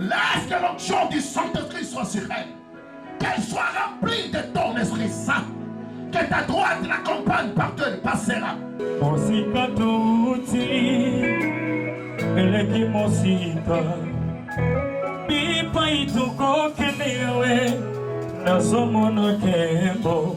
Laisse que l'onction du Saint-Esprit soit sur elle. Qu'elle soit remplie de ton Esprit Saint. Que ta droite l'accompagne partout elle passera. Mosika tuti, eleki mosika. Pipa ituko kenewe, nasomono kembo.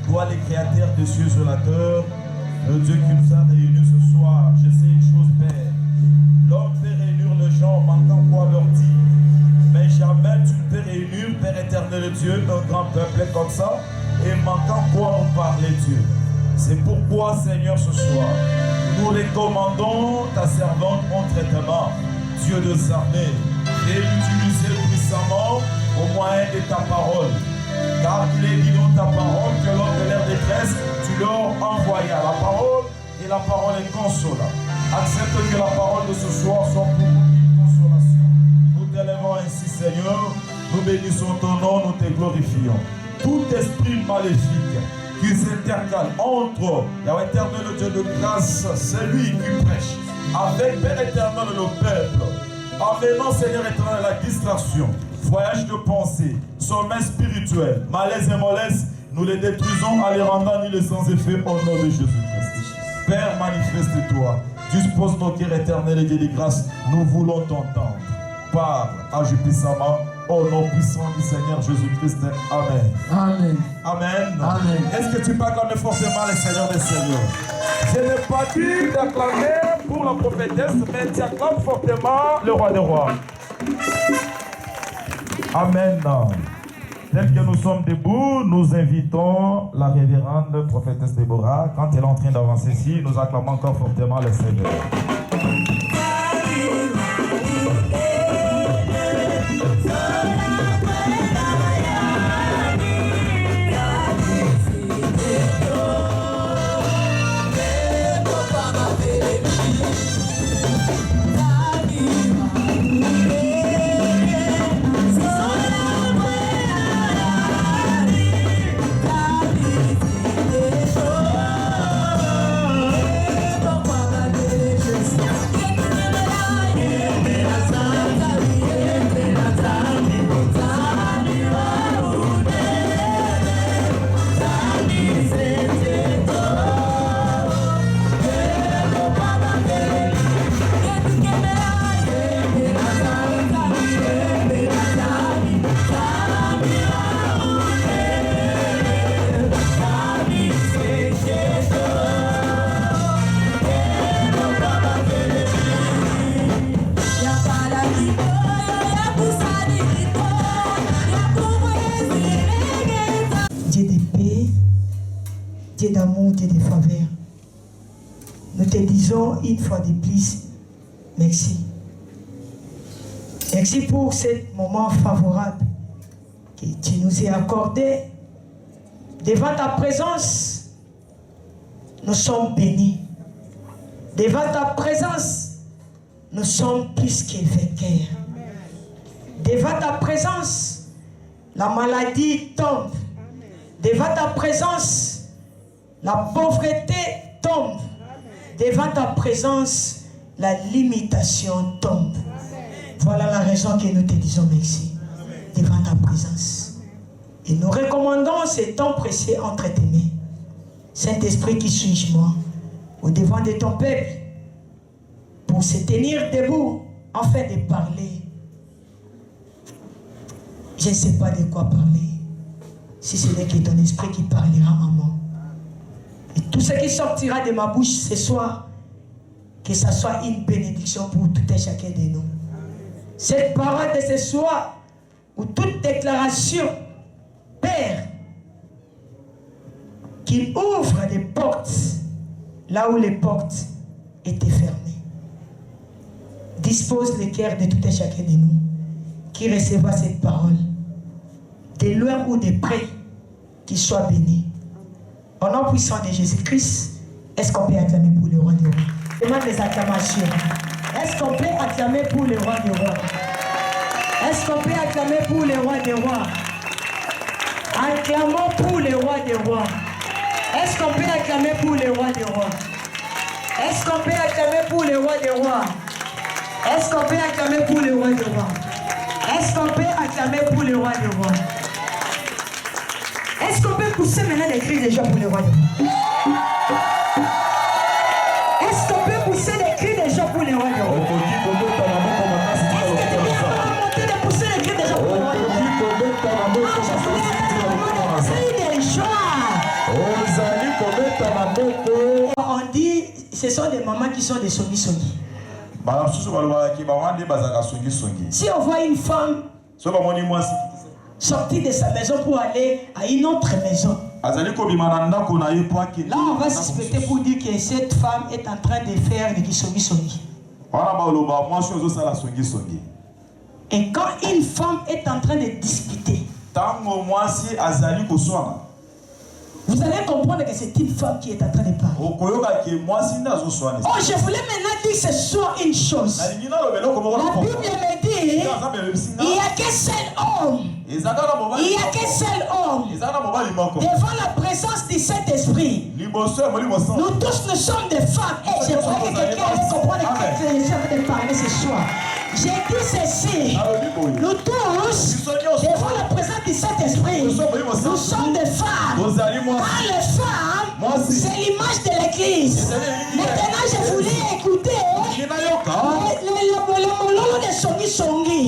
Toi les créateurs des cieux sur la terre, le Dieu qui nous a réunis ce soir, je sais une chose, Père. L'homme peut réunir les gens manquant quoi leur dire. Mais jamais tu ne peux réunir, Père éternel Dieu, un grand peuple comme ça, et manquant quoi on parler Dieu. C'est pourquoi, Seigneur, ce soir, nous recommandons ta servante entre tes mains, Dieu des armées, et l'utiliser puissamment au moyen de ta parole. Car il est dit dans ta parole que lors de leur détresse, tu leur envoyas la parole et la parole est consolable. Accepte que la parole de ce soir soit pour nous une consolation. Nous t'élèvons ainsi, Seigneur. Nous bénissons ton nom, nous te glorifions. Tout esprit maléfique qui s'intercale entre Yahweh éternel, le Dieu de grâce, celui qui prêche, avec Père éternel le peuple, amenant, Seigneur éternel, la distraction, voyage de pensée, sommeil spirituel, malaise et mollesse, nous les détruisons en les rendant nuls et sans effet au nom de Jésus-Christ. Père, manifeste-toi, dispose nos cœurs éternels et Dieu de grâce, nous voulons t'entendre. Parle, agis puissamment, au nom puissant du Seigneur Jésus-Christ. Amen. Amen. Amen. Amen. Est-ce que tu peux acclamer forcément le Seigneur des Seigneurs? Je n'ai pas dit d'acclamer pour la prophétesse, mais tu acclames fortement le roi des rois. Amen. Tel que nous sommes debout, nous invitons la révérende prophétesse Déborah. Quand elle est en train d'avancer ici, nous acclamons encore fortement le Seigneur. Dieu d'amour, Dieu de faveur. Nous te disons une fois de plus, merci. Merci pour ce moment favorable que tu nous as accordé. Devant ta présence, nous sommes bénis. Devant ta présence, nous sommes plus que vainqueurs. Devant ta présence, la maladie tombe. Devant ta présence, la pauvreté tombe. Devant ta présence, la limitation tombe. Voilà la raison que nous te disons merci. Devant ta présence. Et nous recommandons ce temps précieux entre tes mains. Saint-Esprit qui suis moi au devant de ton peuple pour se tenir debout afin de parler. Je ne sais pas de quoi parler. Si ce n'est que ton esprit qui parlera en moi. Et tout ce qui sortira de ma bouche ce soir, que ça soit une bénédiction pour tout et chacun de nous. Cette parole de ce soir, ou toute déclaration, Père, qui ouvre des portes là où les portes étaient fermées. Dispose le cœur de tout et chacun de nous qui recevra cette parole, de loin ou de près, qu'il soit béni. Au nom puissant de Jésus-Christ, est-ce qu'on peut acclamer pour le roi des rois? Demande des acclamations. Est-ce qu'on peut acclamer pour le roi des rois? Est-ce qu'on peut acclamer pour le roi des rois? Acclamons pour le roi des rois. Est-ce qu'on peut acclamer pour le roi des rois? Est-ce qu'on peut acclamer pour le roi des rois? Est-ce qu'on peut acclamer pour le roi des rois? Est-ce qu'on peut acclamer pour le roi des rois? Est-ce qu'on peut pousser maintenant des cris de joie pour le roi des rois? Est-ce qu'on peut pousser des cris de joie pour le roi des rois? Est-ce qu'on peut monter de pousser des cris de joie pour le roi des rois? Cris de joie. On dit, ce sont des mamans qui sont des songi-songi. Si on voit une femme sortir de sa maison pour aller à une autre maison, là on va suspecter pour dire que cette femme est en train de faire des songi-songi. Et quand une femme est en train de discuter, vous allez comprendre que c'est une femme qui est en train de parler. Oh, je voulais maintenant dire ce soir une chose. La Bible me dit, il n'y a qu'un seul homme. Il n'y a qu'un seul homme. Devant la présence du Saint-Esprit. Nous tous, nous sommes des femmes. Et je crois que quelqu'un allait comprendre que je vais parler ce soir. J'ai dit ceci. Nous tous, devant la présence du Saint-Esprit, nous sommes des femmes. Car les femmes, c'est l'image de l'Église. Maintenant, je voulais écouter le mololo de Songi Songi.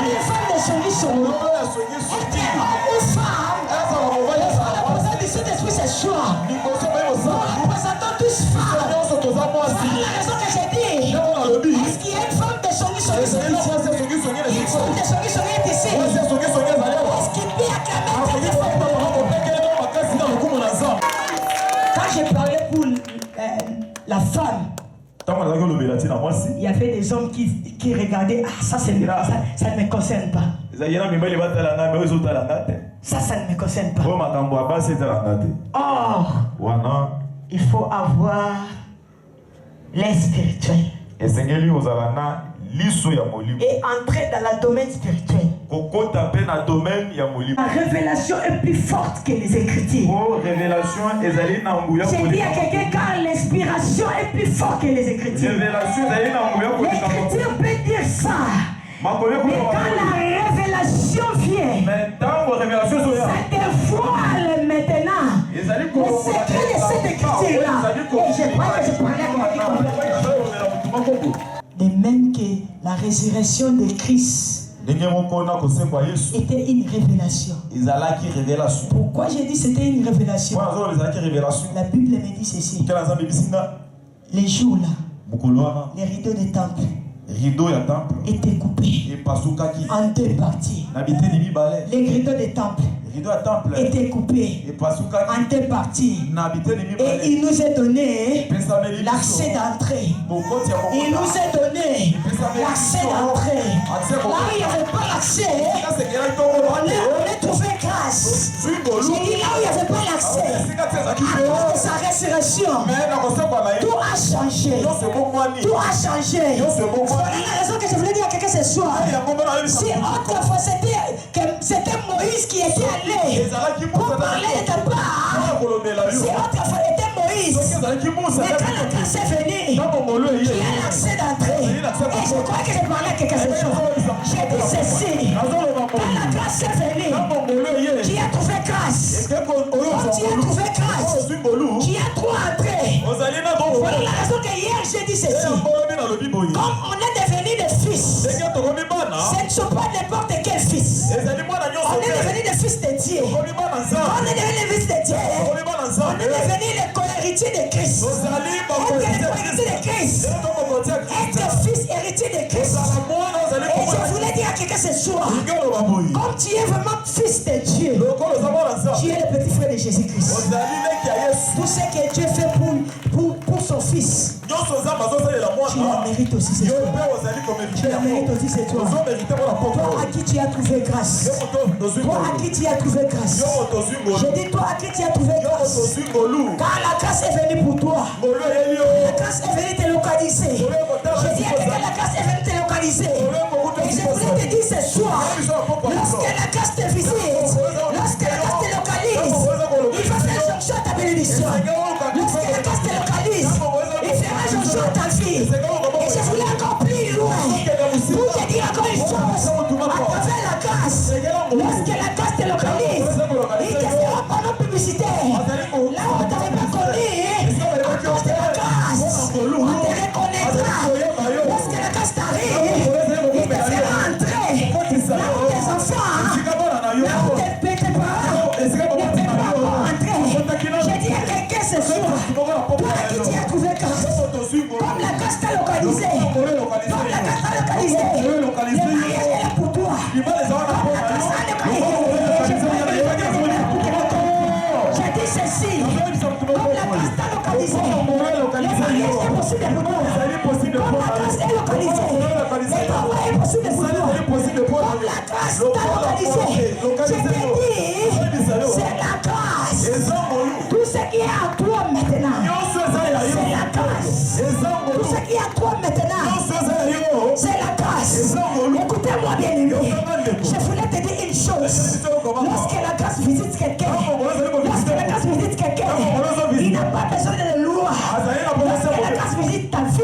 Les femmes de Songi Songi. Est-ce homme ou femme? Devant la présence du Saint-Esprit ce soir, nous représentons tous femmes. C'est la raison que j'ai dit. Est-ce qu'il y a une femme de Songi Songi? Une femme de Songi Songi est ici. Est-ce qu'il peut acclamer cette femme? Quand j'ai parlé pour la femme, il y avait des hommes qui regardaient. Ah, ça ne me concerne pas. Ça ne me concerne pas. Or, il faut avoir l'air spirituel et entrer dans le domaine spirituel. La révélation est plus forte que les Écritures. J'ai dit à quelqu'un car l'inspiration est plus forte que les Écritures. L'Écriture peut dire ça. Mais quand la révélation vient, ça dévoile maintenant le secret de cette écriture-là. Et je crois que je parlais à quelqu'un. De même que la résurrection de Christ était une révélation. Pourquoi j'ai dit c'était une révélation? La Bible me dit ceci. Les jours là, les rideaux des temples étaient coupés en deux parties. Les rideaux des temples était coupé en deux parties. Et il nous a donné l'accès d'entrée. Il nous a donné l'accès d'entrée. Là où il n'y avait pas l'accès, on a trouvé grâce. J'ai dit là où il n'y avait pas l'accès, à cause de sa résurrection, tout a changé. Tout a changé. Voilà la raison que je voulais dire à quelqu'un ce soir. Si autrefois c'était Moïse qui était allé pour parler de ta part, si autrefois était Moïse, mais quand la grâce est venue, il y a l'accès d'entrée. Et je crois que je parlais à quelqu'un ce soir. J'ai dit ceci. Quand la grâce est venue, qui a trouvé grâce? Quand tu as trouvé grâce, qui a trop entré? Voilà la raison que hier j'ai dit ceci. Comme on est devenu des fils, ce ne sont pas n'importe quel fils. On est devenu des fils de Dieu. On est devenu des fils de Dieu. On est devenu les co-héritiers de Christ. Être les co-héritiers de Christ. Être fils héritier de Christ. Et je voulais dire à quelqu'un ce soir, comme tu es vraiment fils de Dieu, tu es le petit frère de Jésus-Christ. Tout ce que Dieu fait pour son fils, tu la mérites aussi ce soir. Tu la mérites aussi ce soir. Toi à qui tu as trouvé grâce. Toi à qui tu as trouvé grâce. Je dis toi à qui tu as trouvé grâce. Quand la grâce est venue pour toi, la grâce est venue te localiser. Je dis à quelqu'un, la grâce est venue te localiser. Et je voulais te dire ce soir, lorsque la grâce te visite, lorsque la grâce te localise, il va faire jonction à ta bénédiction. Lorsque la grâce te localise, il fera jonction à ta vie. Et je voulais encore plus loin pour te dire encore une chose. À travers la grâce, lorsque la grâce te localise, il te fera pendant publicité. Là où on ne t'avait pas connu, à cause de la grâce, on te reconnaîtra. Lorsque la grâce t'arrive, il te fera entrer. Là où tes enfants, là où tes parents ne peuvent pas entrer. J'ai dit à quelqu'un ce soir, toi à qui tu as trouvé grâce, comme la grâce t'a localisé, comme la grâce t'a localisé, le mariage est là pour toi. Comme la grâce t'a localisé, j'ai dit ceci, comme la grâce t'a localisé, le mariage est possible pour toi. Comme la grâce est localisée, le travail est possible pour toi. Comme la grâce t'a localisé, je t'ai dit, c'est la grâce. Tout ce qui est à toi maintenant, c'est la grâce. Tout ce qui est à toi maintenant, c'est la grâce. Écoutez-moi bien aimé, je voulais te dire une chose. Lorsque la grâce visite quelqu'un, il n'a pas besoin de loi. Lorsque la grâce visite ta vie,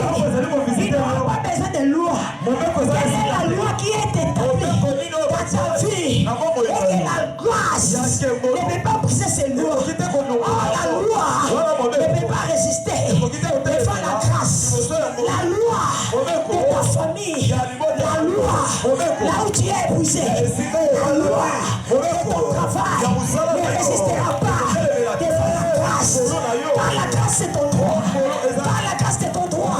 il n'a pas besoin de loi. Quelle est la loi qui est établie dans ta vie? Et que la grâce ne peut pas briser ses lois. La loi ne peut pas résister devant la grâce. La loi de ta famille, la loi là où tu es épousé, la loi de ton travail ne résistera pas devant la grâce. Car la grâce c'est ton droit. Car la grâce c'est ton droit.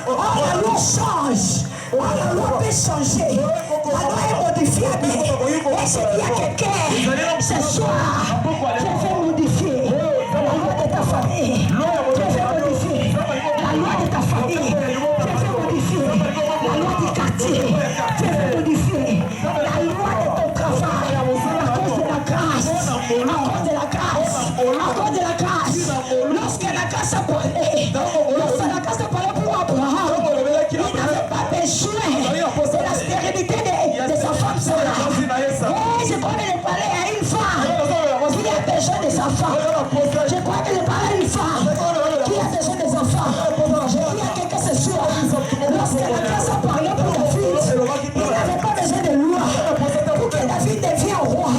Oh, la loi change. Oh, la loi peut changer. La loi est modifiable. Et je dis à quelqu'un ce soir, je vais modifier la loi de ta famille. Je vais modifier la loi de ta famille. Je vais modifier la loi du quartier. Je vais modifier la loi de ton travail. À cause de la grâce. À cause de la grâce. À cause de la grâce. Lorsque la grâce a parlé, lorsque la grâce a parlé pour Abraham, il n'avait pas besoin de la stérilité de sa femme Sarah. Et je crois que je parlais à une femme qui a besoin de sa femme. Je crois que je parlais à une femme qui a besoin de sa femme. Je dis à quelqu'un ce soir, lorsque la grâce a parlé pour David, il n'avait pas besoin de loi pour que David devienne roi.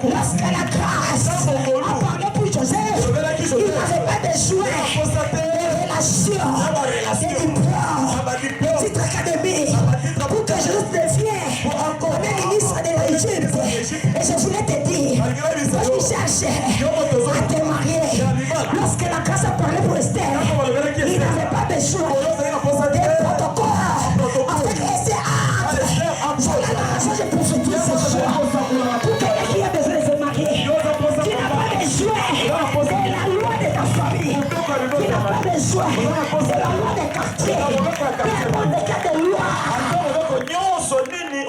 Lorsque la grâce a parlé pour Joseph, il n'avait pas besoin de relation, de diplôme, titre académique, pour que Joseph devienne premier ministre de l'Égypte. Et je voulais te dire, quand tu cherches à te marier, lorsque la grâce a parlé pour Esther, il n'avait pas besoin de protocole. Avec Esther, voilà la raison que je prophétise ce soir. Pour quelqu'un qui a besoin de se marier,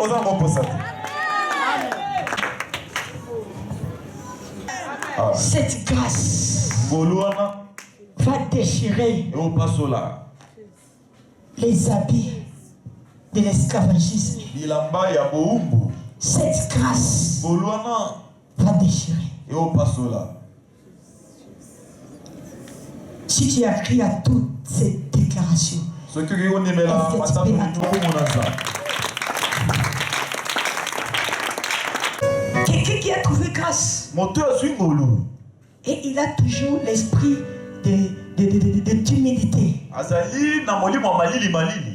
oza moposa te. Cette grâce va déchirer les habits de l'esclavagisme. Cette grâce va déchirer. Si tu as crié à toutes ces déclarations, quelqu'un qui a trouvé grâce et il a toujours l'esprit de timidité.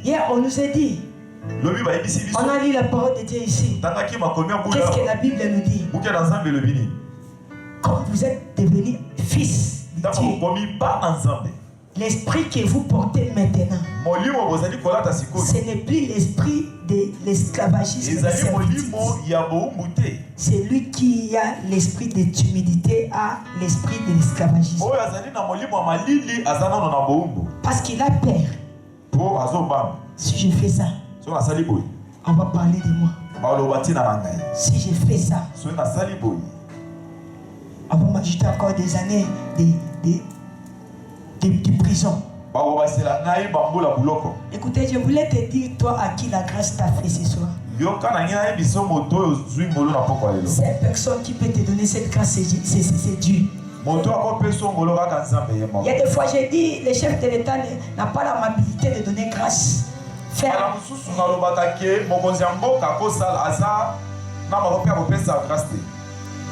Hier on nous a dit, on a lu la parole de Dieu ici. Qu'est-ce que la Bible nous dit? Quand vous êtes devenu fils de Dieu, l'esprit que vous portez maintenant, ce n'est plus l'esprit de l'esclavagisme. C'est lui qui a l'esprit de timidité, a l'esprit de l'esclavagisme. Parce qu'il a peur. Si je fais ça, on va parler de moi. Si je fais ça, on va m'ajouter encore des années de prison. Écoutez, je voulais te dire, toi à qui la grâce t'a fait ce soir. Cette personne qui peut te donner cette grâce, c'est Dieu. Il y a des fois, j'ai dit, le chef de l'État n'a pas l'amabilité de donner grâce.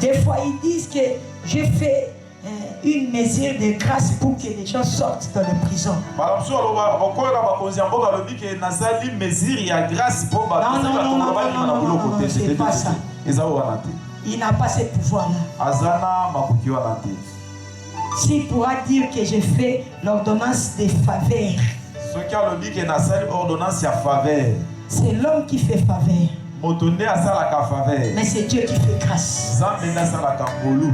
Des fois, ils disent que je fais une mesure de grâce pour que les gens sortent de la prison. Non, c'est pas ça. Il n'a pas ce pouvoir-là. S'il pourra dire que j'ai fait l'ordonnance des faveurs, c'est l'homme qui fait faveur. Mais c'est Dieu qui fait grâce.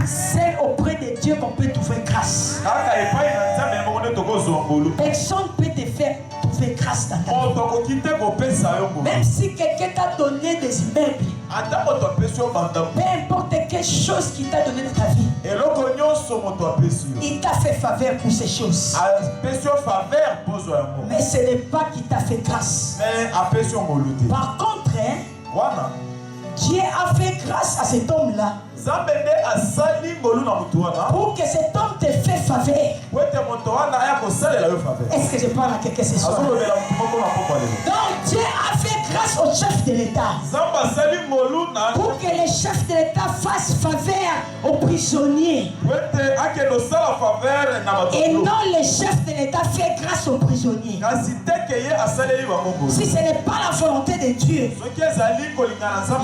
C'est auprès de Dieu qu'on peut trouver grâce. Personne ne peut te faire trouver grâce dans ta vie. Même si quelqu'un t'a donné des immeubles, peu importe quelle chose qu'il t'a donné dans ta vie, il t'a fait faveur pour ces choses. Mais ce n'est pas qu'il t'a fait grâce. Par contre, Dieu a fait grâce à cet homme-là pour que cet homme te fait faveur. Est-ce que je parle à quelqu'un ce soir? Donc Dieu a fait grâce au chef de l'État pour que le chef de l'État fasse faveur aux prisonniers. Et non le chef de l'État fait grâce aux prisonniers. Si ce n'est pas la volonté de Dieu,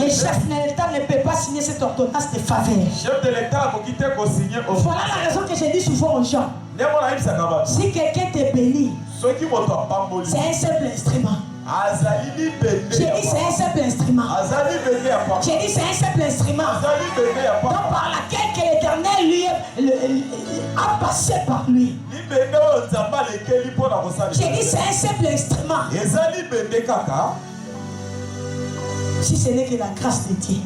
le chef de l'État ne peut pas signer cette ordonnance de faveur. Voilà la raison que je dis souvent aux gens. Si quelqu'un te bénit, c'est un simple instrument. J'ai dit c'est un simple instrument. J'ai dit c'est un simple instrument. Donc par laquelle que l'Éternel lui a passé par lui. J'ai dit c'est un simple instrument. Si ce n'est que la grâce de Dieu.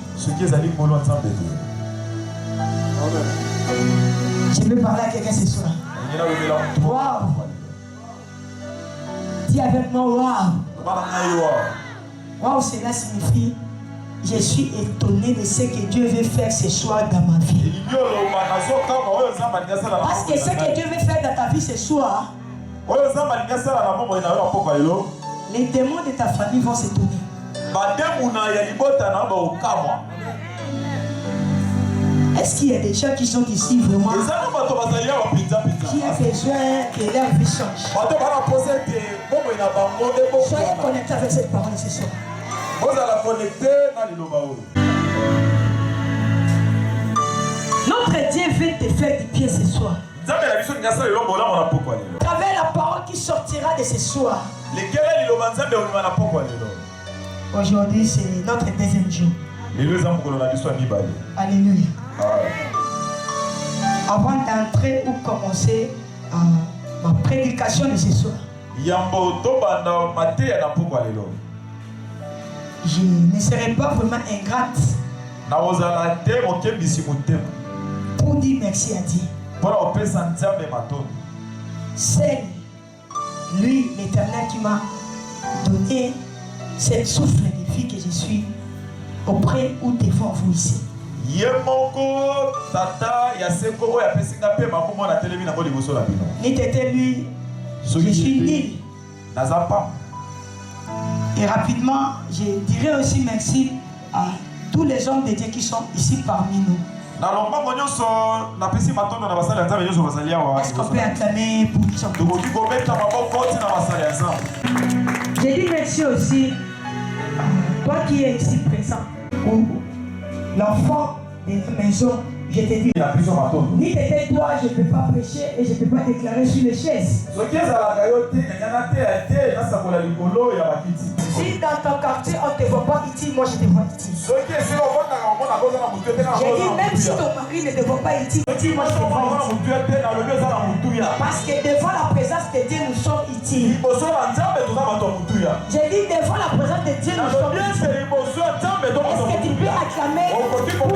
Je veux parler à quelqu'un ce soir. Waouh. Dis avec moi waouh. Waouh, cela signifie je suis étonné de ce que Dieu veut faire ce soir dans ma vie. Parce que ce que Dieu veut faire dans ta vie ce soir, les démons de ta famille vont s'étonner. Est-ce qu'il y a des gens qui sont ici vraiment qui a besoin que leur vie change? Soyez connectés avec cette parole ce soir. Notre Dieu veut te faire du pied ce soir. À travers la parole qui sortira de ce soir. Aujourd'hui, c'est notre deuxième jour. Alléluia. Avant d'entrer ou commencer ma prédication de ce soir, je ne serai pas vraiment ingrate pour dire merci à Dieu. C'est lui, l'Éternel, qui m'a donné cette souffle de vie que je suis auprès ou devant vous ici. Ni t'étais lui, je suis nul. Et rapidement, je dirais aussi merci à tous les hommes de Dieu qui sont ici parmi nous. Est-ce qu'on peut acclamer pour qu'ils sont? J'ai dit merci aussi à toi qui es ici présent. L'enfant de la maison, je te dis, ni t'étais toi, je ne peux pas prêcher et je ne peux pas déclarer sur les chaises. Si dans ton quartier on ne te voit pas ici, moi je te vois ici. J'ai dit même si ton mari ne te voit pas ici, moi je te vois ici. Parce que devant la présence de Dieu nous sommes ici. J'ai dit devant la présence de Dieu nous sommes ici. Est-ce que tu peux acclamer pour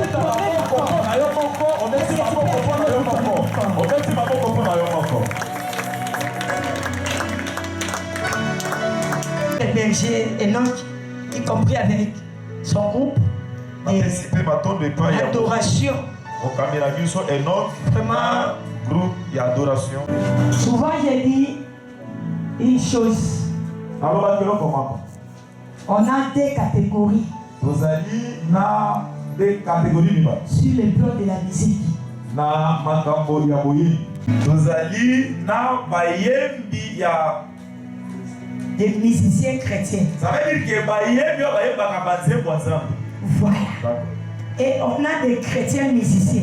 le berger Enoch, y compris avec son groupe d'adoration. Vraiment, souvent j'ai dit une chose. On a des catégories sur le plan de la musique. Des musiciens chrétiens. Ça veut dire que voilà. Et on a des chrétiens musiciens.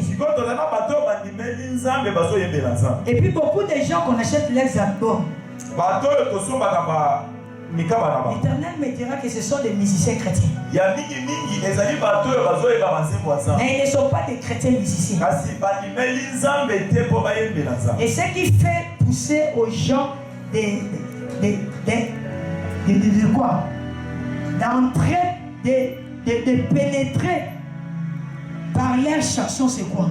Et puis beaucoup de gens qu'on achète leurs albums. L'Éternel me dira que ce sont des musiciens chrétiens. Mais ils ne sont pas des chrétiens musiciens. Et ce qui fait pousser aux gens de quoi? D'entrer, de pénétrer par leurs chansons, c'est quoi?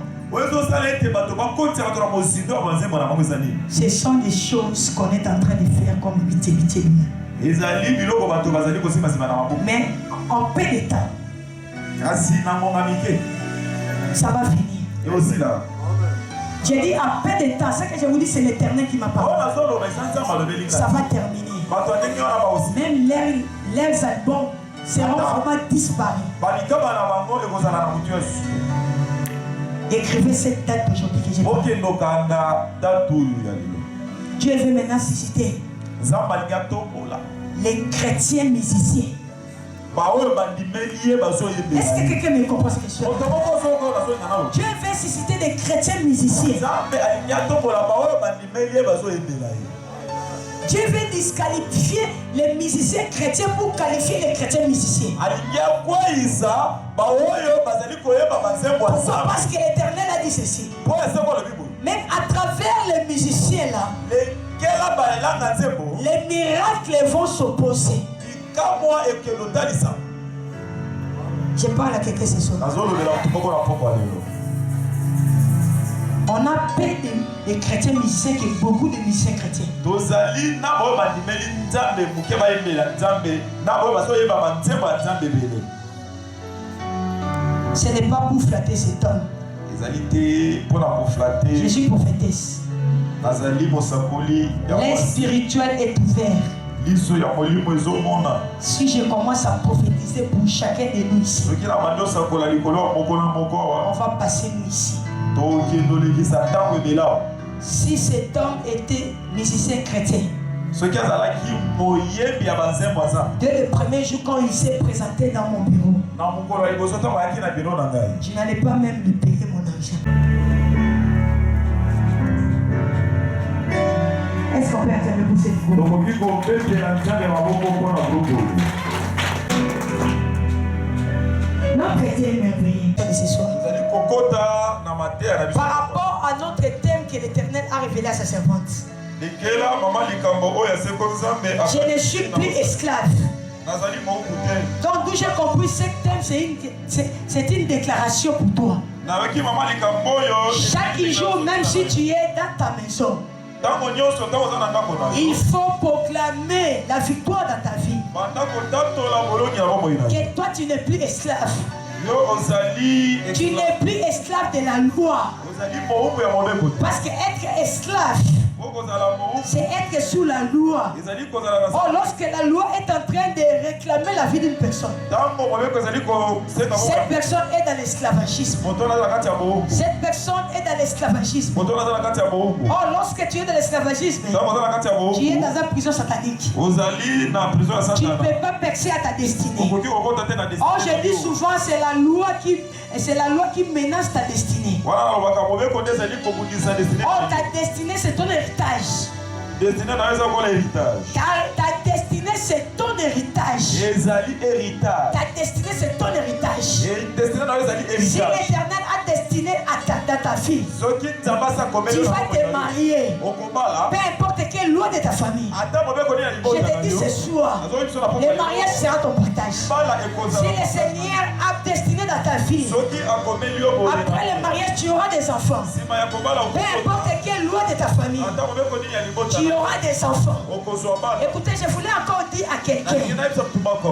Ce sont des choses qu'on est en train de faire comme bité. Mais en peu de temps, ça va finir. J'ai dit en peu de temps, ce que je vous dis, c'est l'Éternel qui m'a parlé. Ça va terminer. Même leurs albums seront vraiment disparus. Écrivez cette date aujourd'hui que j'ai parlé. Dieu veut maintenant susciter les chrétiens musiciens. Est-ce que quelqu'un me comprend ce que je suis? Dieu veut susciter des chrétiens musiciens. Dieu veut disqualifier les musiciens chrétiens pour qualifier les chrétiens musiciens. Pourquoi? Parce que l'Éternel a dit ceci. Même à travers les musiciens là, les miracles vont s'opposer. Je parle à quelqu'un ce soir. On a peu de chrétiens musiciens que beaucoup de musiciens chrétiens. Ce n'est pas pour flatter cet homme. Je suis prophétesse. L'air spirituel est ouvert. Si je commence à prophétiser pour chacun de nous ici, on va passer nous ici. Si cet homme était musicien chrétien, dès le premier jour quand il s'est présenté dans mon bureau, je n'allais pas même lui payer mon argent. Est-ce qu'on peut attendre pour cette groupe? Notre chrétien est merveilleux ce soir. Par rapport à notre thème que l'Éternel a révélé à sa servante, je ne suis plus esclave. Donc d'où j'ai compris ce thème, c'est une déclaration pour toi. Chaque jour, même si tu es dans ta maison, il faut proclamer la victoire dans ta vie. Que toi tu n'es plus esclave. Tu n'es plus esclave de la loi. Parce que être esclave, c'est être sous la loi. Oh, lorsque la loi est en train de réclamer la vie d'une personne, cette personne est dans l'esclavagisme. Cette personne est dans l'esclavagisme. Oh, lorsque tu es dans l'esclavagisme, tu es dans une prison satanique. Tu ne peux pas percer à ta destinée. Oh, je dis souvent, c'est la loi qui menace ta destinée. Oh, ta destinée, c'est ton héritage. Ta destinée, c'est ton héritage. Ta destinée, c'est ton héritage. Si l'Éternel a destiné à ta fille, tu vas te marier. Peu importe quelle loi de ta famille. Je te dis ce soir, le mariage sera ton partage. Si le Seigneur a destiné dans ta vie, après le mariage, tu auras des enfants. Peu importe quelle loi de ta famille, tu auras des enfants. Écoutez, je voulais encore dire à quelqu'un,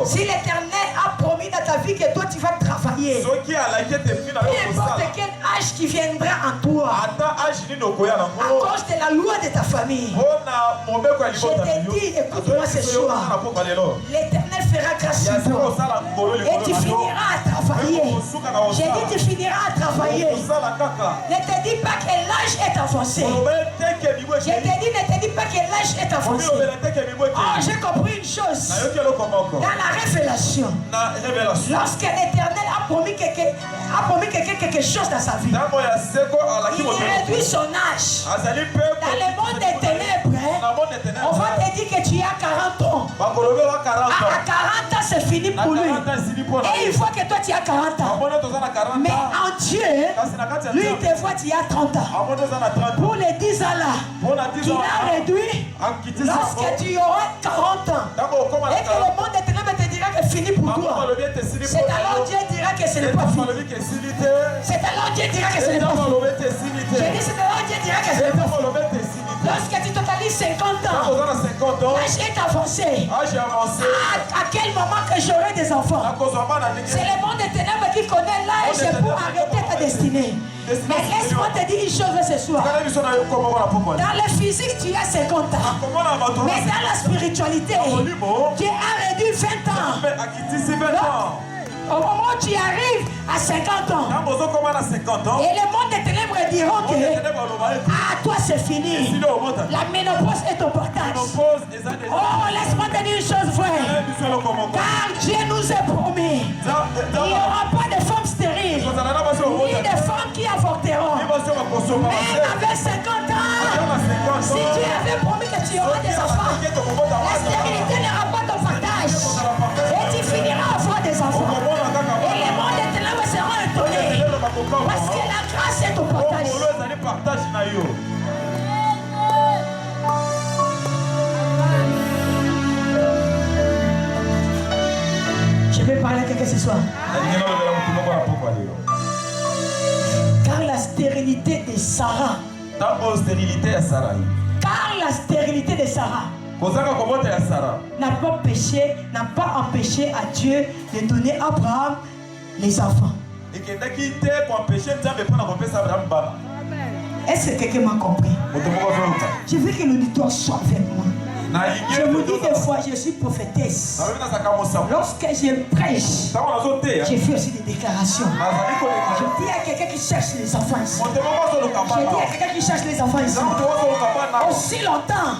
si l'Éternel a promis dans ta vie que toi tu vas travailler, peu importe quel âge qui viendra en toi, à cause de la loi de ta famille, je te dis, écoute-moi ce soir, l'Éternel fera grâce sur toi et tu finiras à travailler. J'ai dit tu finiras à travailler. Ne te dis pas que l'âge est avancé. Je te dis, ne te dis pas que l'âge est avancé. Oh, j'ai compris une chose. Dans la révélation, lorsque l'Éternel a promis quelque chose dans sa vie, il réduit son âge. Dans le monde des ténèbres, on va te dire que tu as 40 ans. À 40 ans, c'est fini pour lui. Et il voit que toi, tu as 40 ans. Mais en Dieu, lui, il te voit, tu as 30 ans. Pour les 10 ans là, qu'il a réduit, lorsque tu auras 40 ans, et que le monde des ténèbres te dira que c'est fini pour toi, c'est alors Dieu dira que ce n'est pas fini. C'est alors Dieu dira que ce n'est pas fini. J'ai dit, c'est alors Dieu dira que ce n'est pas fini. Lorsque tu totalises 50 ans, l'âge est avancé. À quel moment que j'aurai des enfants? C'est le monde des ténèbres qui connaît l'âge pour arrêter ta destinée. Mais laisse-moi te dire une chose ce soir. Dans le physique, tu as 50 ans. Mais dans la spiritualité, tu as réduit 20 ans. Au moment où tu arrives à 50 ans, et le monde des ténèbres diront que toi c'est fini. La ménopause est ton partage. Oh, laisse-moi te dire une chose, frère. Car Dieu nous a promis, il n'y aura pas de femmes stériles, ni de femmes qui avorteront. Mais avec 50 ans, si tu avais promis que tu auras des enfants, la stérilité n'aura pas ton partage. Et tu finiras à avoir des enfants. Et les mondes des ténèbres seront étonnés. Parce que la grâce est au partage. Je vais parler à quelqu'un ce soir. Car la stérilité de Sarah. Car la stérilité de Sarah n'a pas empêché à Dieu de donner à Abraham les enfants. Est-ce que quelqu'un m'a compris? Je veux que l'auditoire soit avec moi. Je vous dis des fois, je suis prophétesse. Lorsque je prêche, je fais aussi des déclarations. Je dis à quelqu'un qui cherche les enfants ici. Je dis à quelqu'un qui cherche les enfants ici. Aussi longtemps,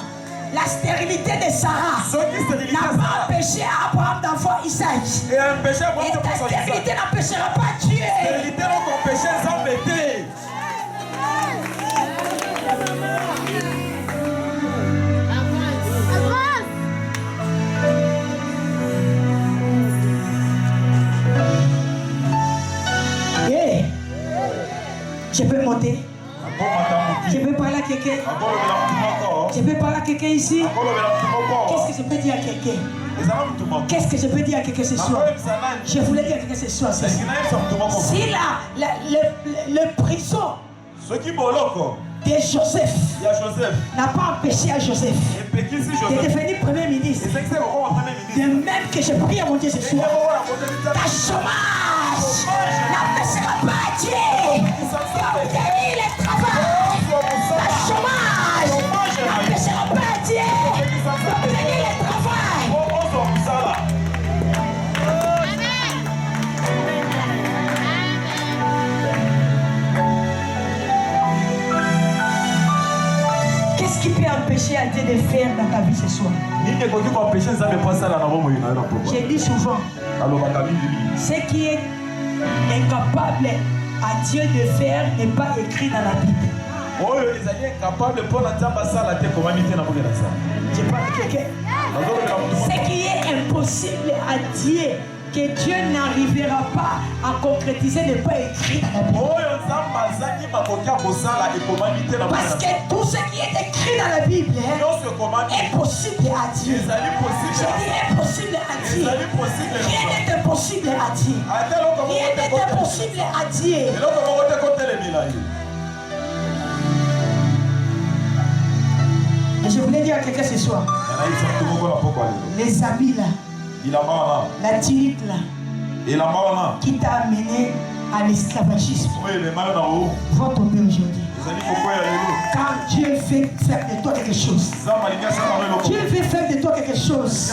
la stérilité de Sarah n'a pas empêché Abraham d'avoir Isaac. Et ta stérilité n'empêchera pas Dieu. Je peux monter. Je peux parler à quelqu'un. Je peux parler à quelqu'un ici. Qu'est-ce que je peux dire à quelqu'un? Qu'est-ce que je peux dire à quelqu'un ce soir? Je voulais dire à quelqu'un ce soir. Si le prison de Joseph n'a pas empêché à Joseph de devenir premier ministre, de même que je prie à mon Dieu ce soir, ta chômage n'empêchera pas Dieu d'obtenir le travail. Ta chômage n'empêchera pas Dieu d'obtenir le travail. Qu'est-ce qui peut empêcher à Dieu de faire dans ta vie ce soir? J'ai dit souvent, ce qui est incapable à Dieu de faire n'est pas écrit dans la Bible. Ce qui est impossible à Dieu, que Dieu n'arrivera pas à concrétiser, n'est pas écrit dans la Bible. Parce que tout ce qui est écrit dans la Bible est possible à Dieu. Je dis impossible à Dieu. Rien n'est impossible à Dieu. Rien n'est impossible à Dieu. Et je voulais dire à quelqu'un ce soir, les habits là, la tunique là, qui t'a amené à l'esclavagisme, va tomber aujourd'hui. Quand Dieu veut faire de toi quelque chose, Dieu veut faire de toi quelque chose,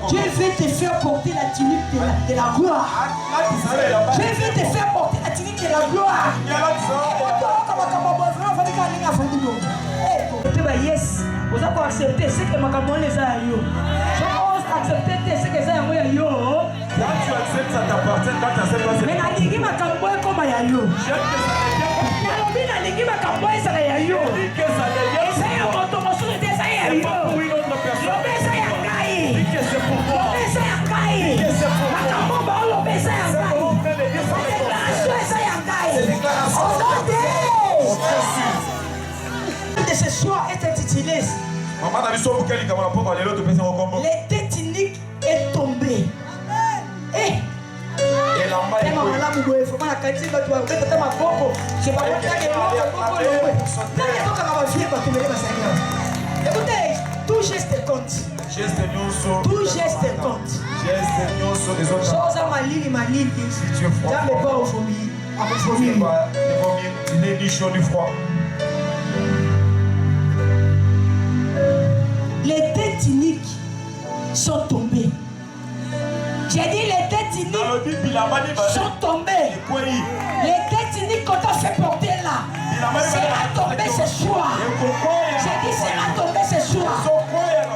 Dieu veut te faire porter la tunique de la gloire. Dieu veut te faire porter la tunique de la gloire. Yes, vous avez accepté ce que ma camarade les a eu. Accepter ce que ça a eu. Quand tu acceptes, ça t'appartient. Quand tu acceptes, c'est mais la ligue ma camarade comme il y a eu. La ligue ma camarade ça y a eu. Ça y a automotion de ça y a eu. Ça y a caillé. Ça y a caillé. Ma camarade ça y a caillé. De ce soir est intitulé l'été tunique est tombé. Écoutez, tout geste compte. Tout geste compte. Chose à ma ligne, jamais pas au fourmi. Il n'est ni chaud ni froid. Les têtes iniques sont tombées. J'ai dit les têtes iniques sont tombées. Les têtes iniques qu'on t'a fait porter là sera tombée ce soir. J'ai dit sera tombée ce soir.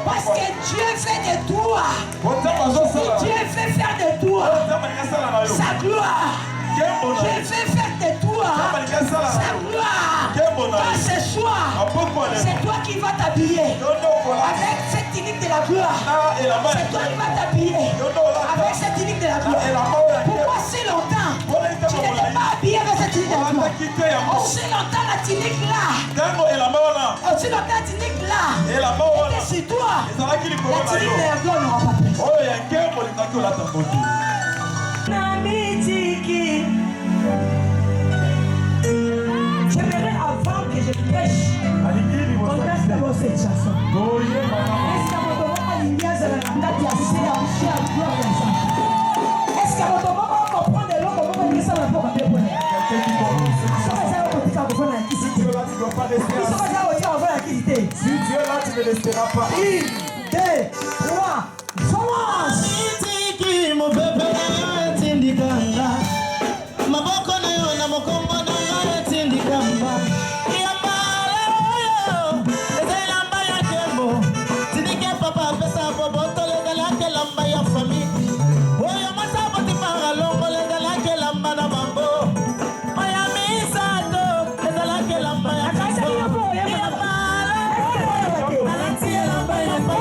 Parce que Dieu fait de toi. Dieu fait faire de toi sa gloire. Dieu fait faire de toi sa gloire. Quand ce soir, c'est toi qui vas t'habiller avec cette tunique de la gloire. C'est toi qui vas t'habiller avec cette tunique de la gloire. Pourquoi si longtemps tu n'étais pas habillé avec cette tunique de la gloire? Aussi longtemps la tunique là. Aussi longtemps la tunique là était sur toi. La tunique de la gloire n'aura pas pris. J'aimerais avant que je prêche, on reste d'abord cette chanson. Est-ce qu'à votre moment, il y a de la date à est-ce qu'à votre moment, on comprend de l'eau, comment on dit ça dans le port à deux points? Si Dieu est là, tu ne resteras pas. 1, 2, 3, commence! Maboko na yo na mokombo na yo tindikamba yambala oyo ezalamba ya tembo tindike papa pesa boboto lezalake lamba ya fami oyo masabo tipanga longo lezalake lamba na mambo oya misato lezalake lamba ya yambala alati lamba ya fami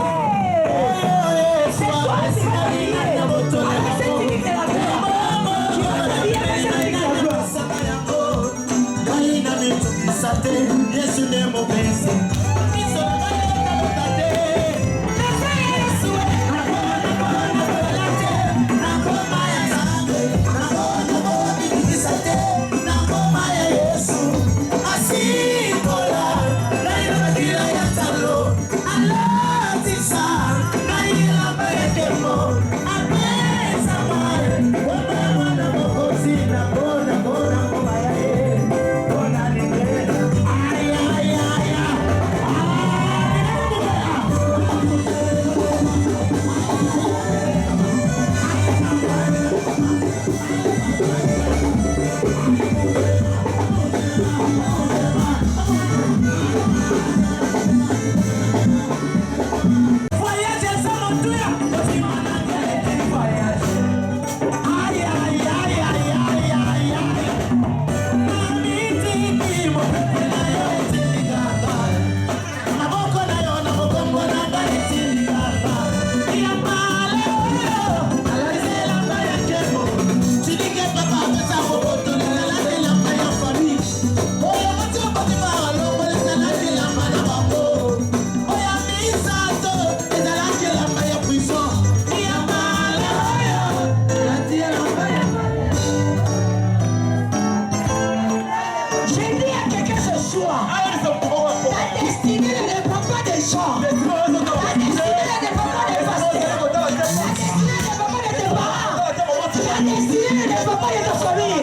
destinée n'est pas de ta famille.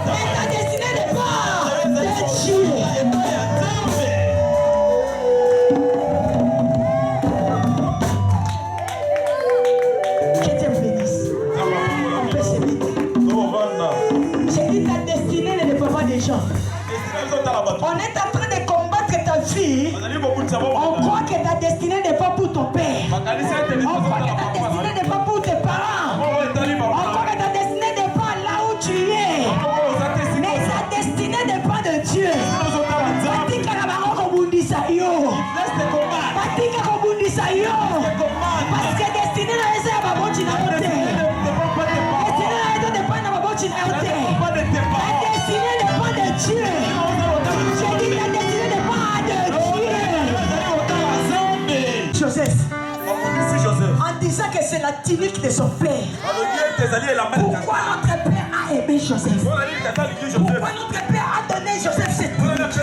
Mais ta destinée n'est pas de Dieu. Que Dieu bénisse. On peut se mettre. J'ai dit ta destinée n'est pas des gens. On est en train de combattre ta vie. On croit que ta destinée n'est pas pour ton père. On croit que ta destinée n'est pas pour tes parents. On croit que ta destinée n'est pas là où tu es. Mais sa destinée n'est pas de Dieu. Parce que destinée n'est pas de Dieu. La destinée n'est pas de Dieu. J'ai dit la destinée n'est pas de Dieu. Joseph, en disant que c'est la tunique de son père. Pourquoi notre père a aimé Joseph? Pourquoi notre père a donné Joseph cette tunique? Parce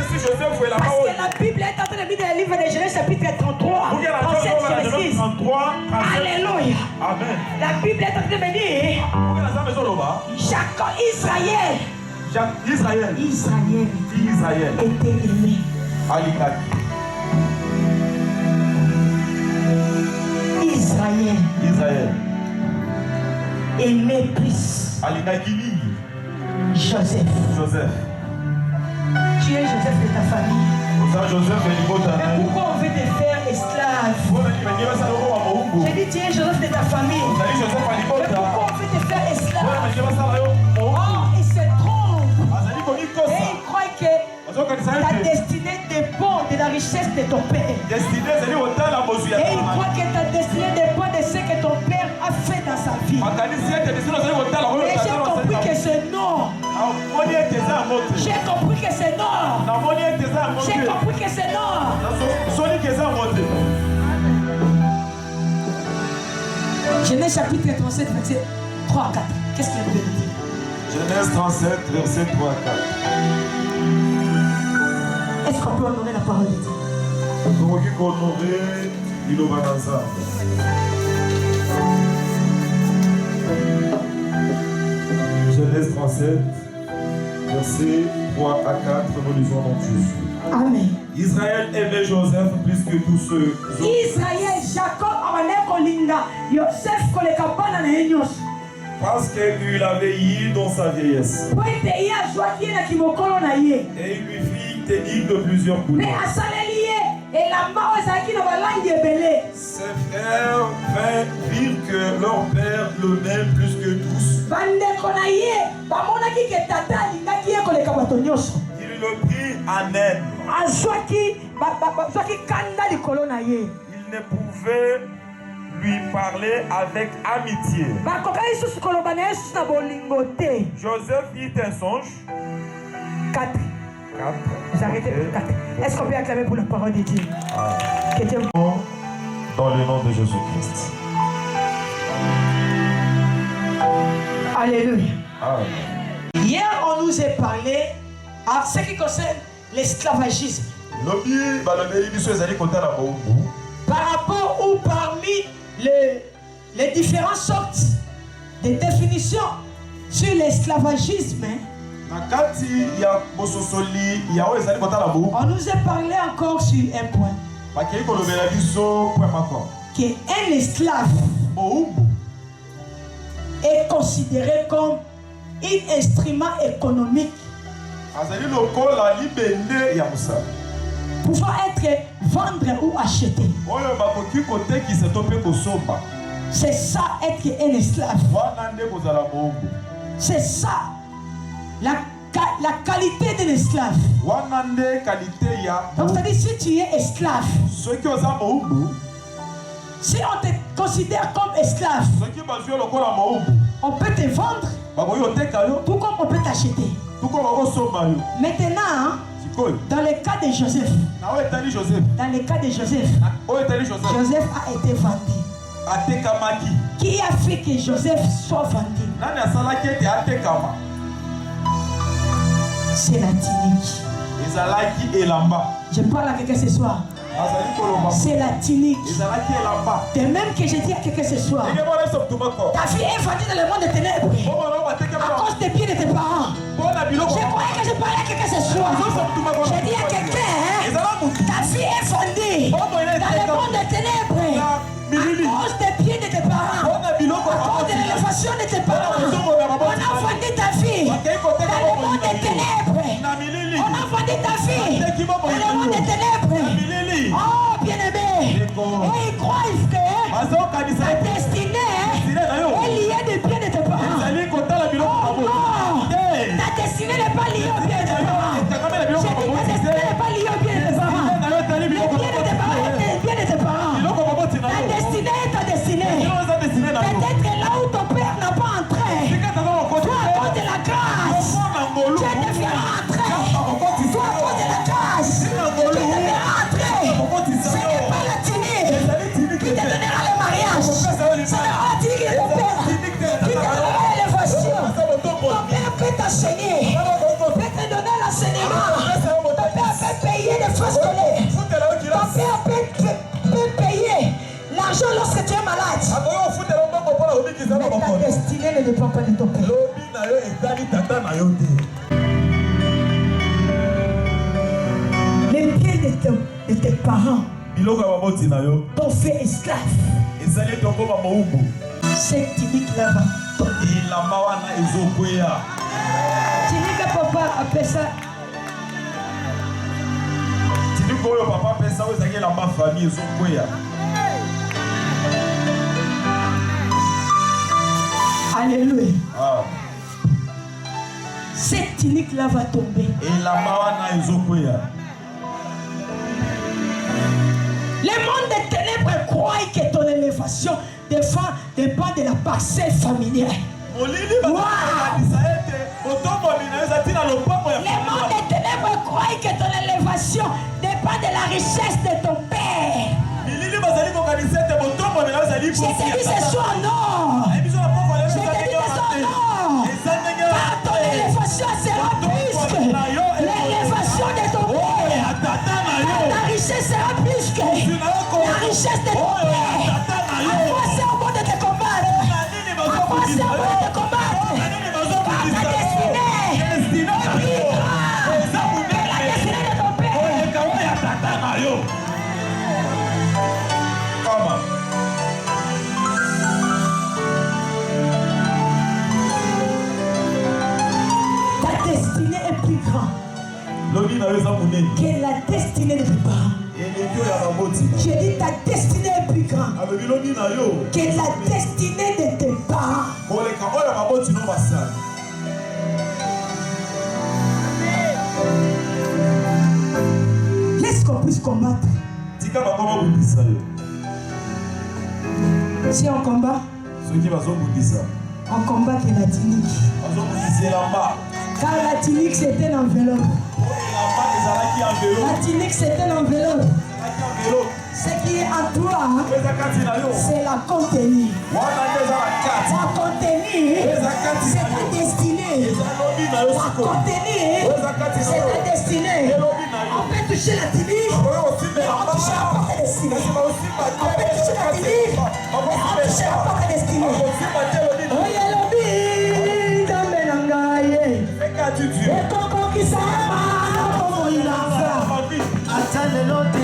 que la Bible est en train de lire dans le livre de Genèse chapitre 33, 37, 36. Alléluia. Amen. La Bible est en train de me dire Jacob, Israël était aimé. Israël aimé plus Joseph. Tu es Joseph de ta famille. Mais pourquoi on veut te faire esclave? J'ai dit tu es Joseph de ta famille. Mais pourquoi on veut te faire esclave? Oh, il se trompe. Et il croit que ta destinée dépend de la richesse de ton père. Et il croit que ta destinée dépend de ce que ton père a fait dans sa vie. Et j'ai compris que c'est non. J'ai compris que c'est non. J'ai compris que c'est non. Genèse chapitre 37, verset 3 à 4. Qu'est-ce qu'il y a de dire? Genèse 37, verset 3 à 4. Est-ce qu'on peut honorer la parole de Dieu? Genèse 37, verset 3 à 4, nous lisons dans Jésus. Amen. Israël aimait Joseph plus que tous ceux autres. Israël, Jacob, Kolinga, Yosef, Kolekabana, Nenyos. Parce qu'il avait eu dans sa vieillesse. Et il lui fit tenir de plusieurs couleurs. Ses frères virent que leur père l'aimait plus que tous. Il le prit en haine. Il ne pouvait lui parler avec amitié. Joseph eut un songe. 4. Vous arrêtez pour 4. Est-ce qu'on peut acclamer pour la parole de Dieu? Que Dieu... Dans le nom de Jésus-Christ. Alléluia. Amen. Hier, on nous a parlé à ce qui concerne l'esclavagisme. Par rapport ou parmi les différentes sortes de définitions sur l'esclavagisme, on nous a parlé encore sur un point. Qu'un esclave est considéré comme un instrument économique pouvant être vendre ou acheter. C'est ça être un esclave. C'est ça la qualité d'un esclave. Donc c'est-à-dire si tu es esclave, si on te considère comme esclave, on peut te vendre, tout comme on peut t'acheter. Maintenant, dans le cas de Joseph, Joseph a été vendu. Qui a fait que Joseph soit vendu? C'est la tunique. Je parle à quelqu'un ce soir. C'est la tunique. De même que j'ai dit à quelqu'un ce soir, ta fille est vendue dans le monde des ténèbres à cause des pieds de tes parents. Je croyais que je parlais à quelqu'un ce soir. J'ai dit à quelqu'un, ta fille est vendue dans le monde des ténèbres à cause des pieds de tes parents, à cause de l'élévation de tes parents. On a vendu ta fille dans le monde des ténèbres. On a vendu ta fille dans le monde des ténèbres. Oh, bien-aimé, et ils croient que ta destinée est liée des pieds de tes parents. Oh non, ta destinée n'est pas liée aux pieds de tes parents. J'ai dit ta destinée n'est pas liée aux pieds de tes parents. Les pieds de tes parents est les pieds de tes parents. Ta destinée est ta destinée. Peut-être là où ton père n'a pas entré, toi à cause de la grâce, tu es différent entrer. Toi à cause de la grâce, tu es différent entrer. Ce n'est pas la tunique qui te donnera le mariage. Ce n'est pas la tunique de ton père qui te donnera l'élévation. Ton père peut t'enseigner, peut te donner l'enseignement. Ton père peut payer les frais scolaires. Ton père peut payer l'argent lorsque tu es malade. Mais ta destinée ne dépend pas de ton père. Les pieds de tes parents t'ont fait esclave. Cette tunique-là va tomber. Tunique papa appelle ça. Alléluia. Ah. Cette tunique-là va tomber. Le monde des ténèbres croit que ton élévation dépend de la parcelle familiale. Wow. Le monde des ténèbres croit que ton élévation dépend de la richesse de ton père. Je te dis ce soir non. Je te dis ce soir non. Car ton élévation sera plus que l'élévation de ton père. Ta richesse sera plus que la richesse de ton père. À quoi sert bon de te combattre? À quoi sert bon de te combattre? Car ta destinée est plus grande que la destinée de ton père. Ta destinée est plus grande que la destinée de tes parents. J'ai dit ta destinée est plus grande que la destinée de tes parents. Laisse qu'on puisse combattre. Si on combat, on combat que la tunique. Car la tunique c'est une enveloppe. La tunique c'est une enveloppe. Ce qui est en toi, c'est la contenue. La contenue, c'est ta destinée. La contenue, c'est ta destinée. On peut toucher la tunique, mais on touche la porte destinée. On peut toucher la tunique, mais on touche la porte destinée. Oyelobi, Damenangaye. Et Coco qui s'aime, Coco il a fait. Attendez l'autre,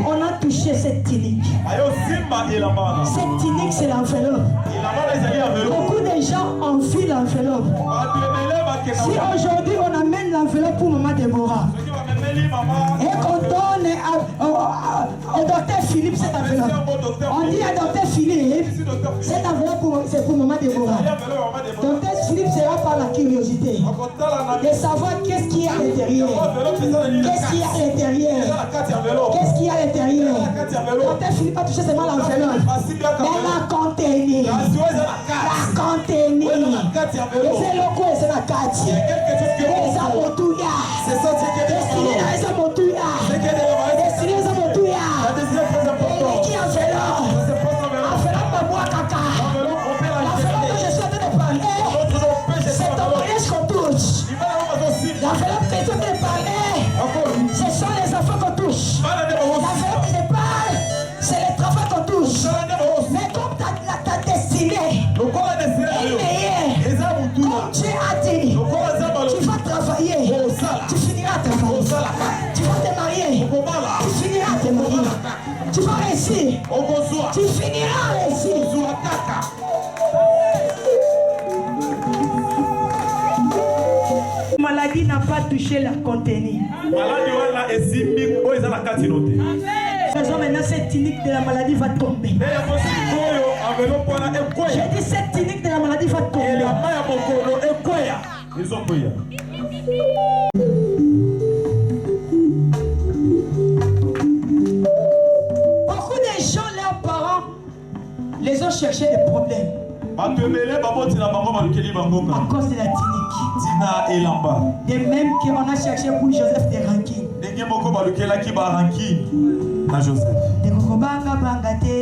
On a touché cette tunique. Cette tunique, c'est l'enveloppe. Beaucoup de gens enfilent l'enveloppe. Si aujourd'hui on amène l'enveloppe pour Maman Déborah et qu'on donne au docteur Philippe cette enveloppe, on dit à docteur Philippe, cette enveloppe c'est pour Maman Déborah. Docteur Philippe sera par la curiosité de savoir qu'est-ce qu'il y a à l'intérieur. Qu'est-ce qu'il y a à l'intérieur? Qu'est-ce qu'il y a à l'intérieur? Docteur Philippe a touché seulement l'enveloppe, mais la contenue. La contenue. Et c'est le coup et c'est la carte. Et ça motuya. Destiné à ça motuya. Destiné à ça motuya. Et qui enveloppe? Enveloppe pas moi caca. L'enveloppe que je suis en train de parler, c'est ton mariage qu'on touche. L'enveloppe que tu me parler, ce sont les enfants qu'on touche. L'enveloppe que je parle, c'est les travaux qu'on touche. Mais comme ta destinée est meilleure, comme Dieu a dit, tu vas travailler, tu finiras ta travailler. Tu vas te marier, tu finiras te marier. Tu vas réussir, tu finiras réussir. Maladie n'a pas touché la contenue. Maintenant, cette tunique de la maladie va tomber. J'ai dit cette tunique de la maladie va tomber. Beaucoup de gens, leurs parents, les ont cherché des problèmes. À cause de la tunique. De même qu'on a cherché pour Joseph des rankines. De Kokobanga Bangate.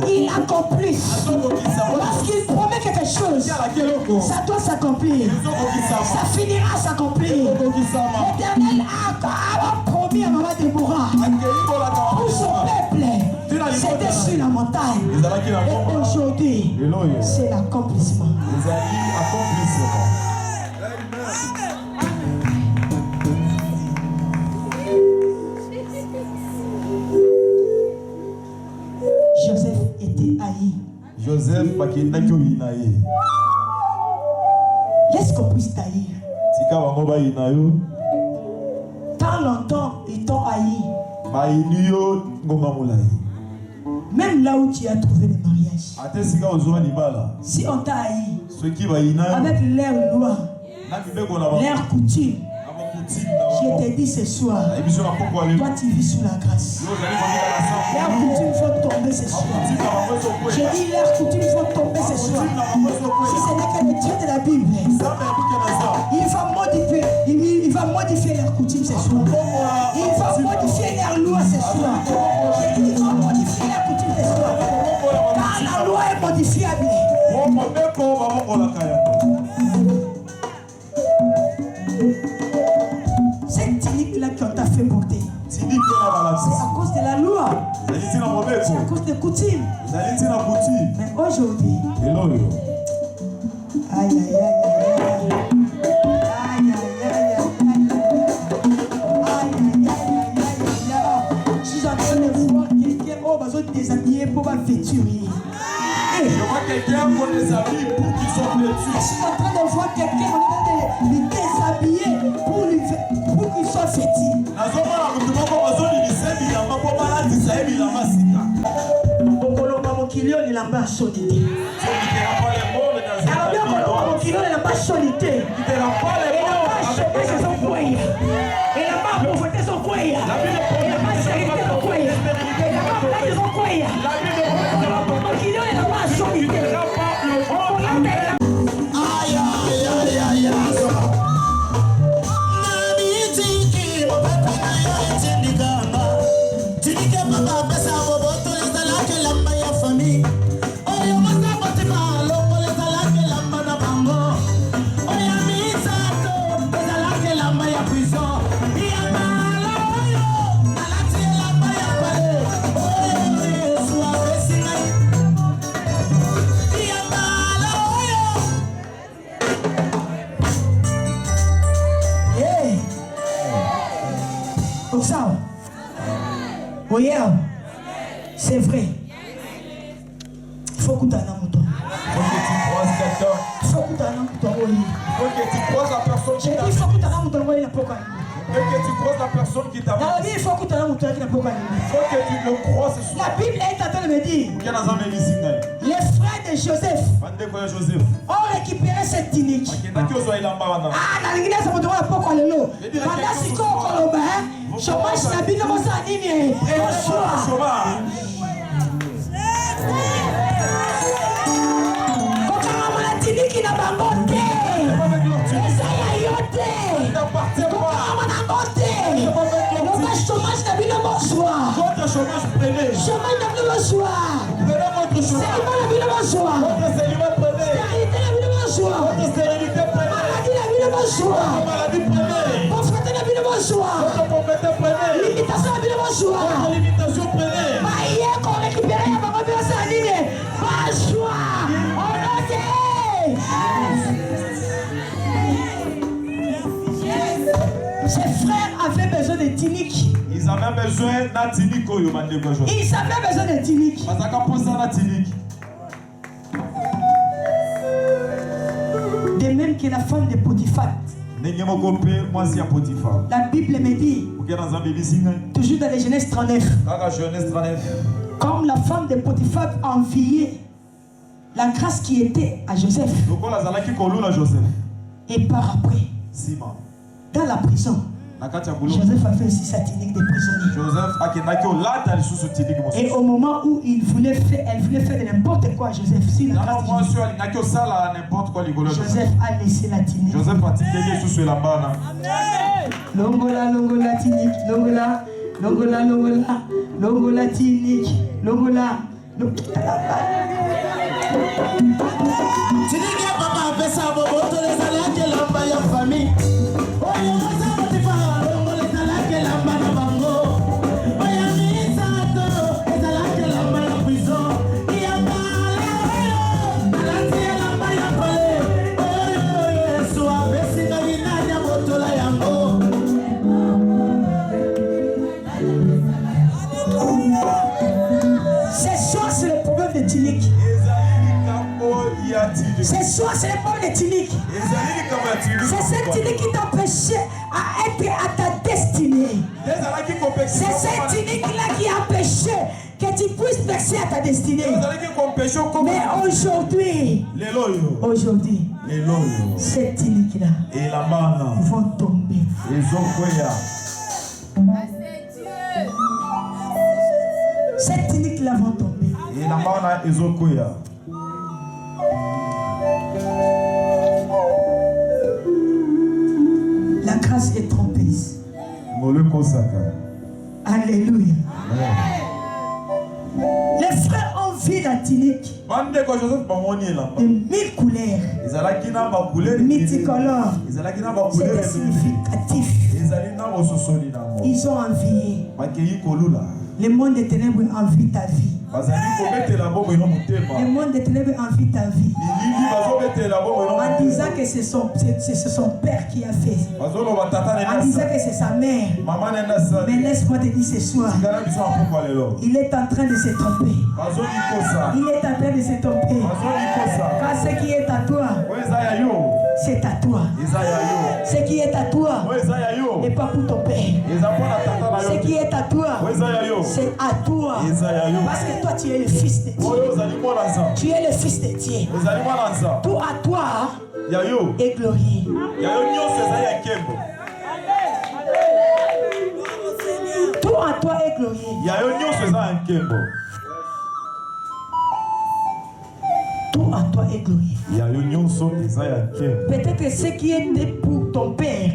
Il accomplit. Lorsqu'il promet quelque chose, ça doit s'accomplir. Ça finira à s'accomplir. L'Éternel a promis à Maman Déborah pour son peuple. C'était sur la montagne. Et aujourd'hui, c'est l'accomplissement. Joseph était haï. Joseph Laisse qu'on puisse t'haïr. Tant longtemps, ils t'ont haï. Même là où tu as trouvé le mariage. Si on t'a haï, avec leur loi, leur coutume, je te dis ce soir, toi tu vis sous la grâce. Leurs coutumes vont tomber ce soir. Je dis leurs coutumes vont tomber ce soir. Si ce n'est que le Dieu de la Bible, il va modifier leurs coutumes ce soir. Il va modifier leurs lois ce soir. Je dis il va modifier leurs coutumes ce soir. Car la loi est modifiable. Cette tunique fait porter. C'est à cause de la loi. C'est à cause des coutumes. Mais aujourd'hui, aïe aïe aïe aïe aïe aïe aïe. Je suis en train de voir quelqu'un déshabillé pour ma vêture. Je vois quelqu'un pour les habits pour qu'ils soient vêtus. Je suis en train de voir quelqu'un le déshabiller pour qu'il soit vêtu. Okolomba mokili oyo elamba soni te. Alors bien okolomba mokili oyo elamba soni te. Elamba chômage ezokweya. Elamba pauvreté ezokweya. Elamba charité ezokweya. Elamba plate ezokweya. Okolomba mokili oyo elamba soni te. Okolomba elamba. Aïe aïe aïe aïe aïe. Oui, c'est vrai. Il faut que tu aies un mouton. Il faut que tu croises quelqu'un. Il faut que tu aies un mouton. Il faut que tu croises la personne qui t'a. Il faut que tu aies un mouton. Il faut que tu croises la personne qui t'a. Il faut que tu aies un mouton. Il faut que tu le croises ce soir. La Bible est en train de me dire. Les frères de Joseph ont récupéré cette tunique. Ah, dans l'église, ça me demande pourquoi le lot. Pendant ce qu'on a chômage, la Bible nous a dit, qui n'a pas monté. Ça y a yoté. Chômage n'a plus le bonsoir. Votre chômage prenez. Chômage n'a plus le bonsoir. Prenez votre chômage. Célibat n'a plus le bonsoir. Votre célibat prenez. Stérilité n'a plus le bonsoir. Votre stérilité prenez. Maladie n'a plus le bonsoir. Votre maladie prenez. Pauvreté n'a plus le bonsoir. Votre pauvreté prenez. Limitation n'a plus le bonsoir. Votre limitation prenez. Maïe qu'on récupère à ma mère sa ligne. Bonsoir. On a Ses frères avaient besoin de tuniques. Ils avaient besoin d'un tunique. Ils avaient besoin de tunique. De même que la femme de Potiphar. La Bible me dit, toujours dans les Genèse 39, comme la femme de Potiphar enviait la grâce qui était à Joseph. Et par après, dans la prison, Joseph a fait aussi sa tunique de prisonnier. Et au moment où elle voulait faire de n'importe quoi à Joseph, si la grâce Joseph a laissé la tunique. Longola, longola, tunique, longola, longola, longola, longola, tunique, longola, tunique ya papa pesa bobo to les ala ke lamba ya famille. Oyo masa motifa longo les ala ke lamba na bango. Oya misa to les ala ke lamba na prison. Ya bala ala ti lamba ya pale. Oyo Yesu abesi na binanya botola yango. Ce soir c'est le problème de tunique. Ce soir, c'est le problème de tunique. C'est cette tunique qui t'empêchait à être à ta destinée. C'est cette tunique-là qui empêchait que tu puisses percer à ta destinée. Mais aujourd'hui, cette tunique-là vont tomber. Cette tunique-là vont tomber. La grâce est trompeuse. Alléluia. Les frères ont vu la tunique de 1000 couleurs, multicolores. C'était significatif. Ils ont envié. Le monde des ténèbres envie ta vie. Le monde des ténèbres envie ta vie. En disant que c'est son père qui a fait. En disant que c'est sa mère. Mais laisse-moi te dire ce soir. Il est en train de se tromper. Il est en train de se tromper. Car ce qui est à toi, c'est à toi. Ce qui est à toi n'est pas pour ton père. Ce qui est à toi, c'est à toi. Parce que toi, tu es le fils de Dieu. Tu es le fils de Dieu. Tout à toi est glorieux. Tout à toi est glorieux. Tout à toi est glorieux. Peut-être ce qui était pour ton père,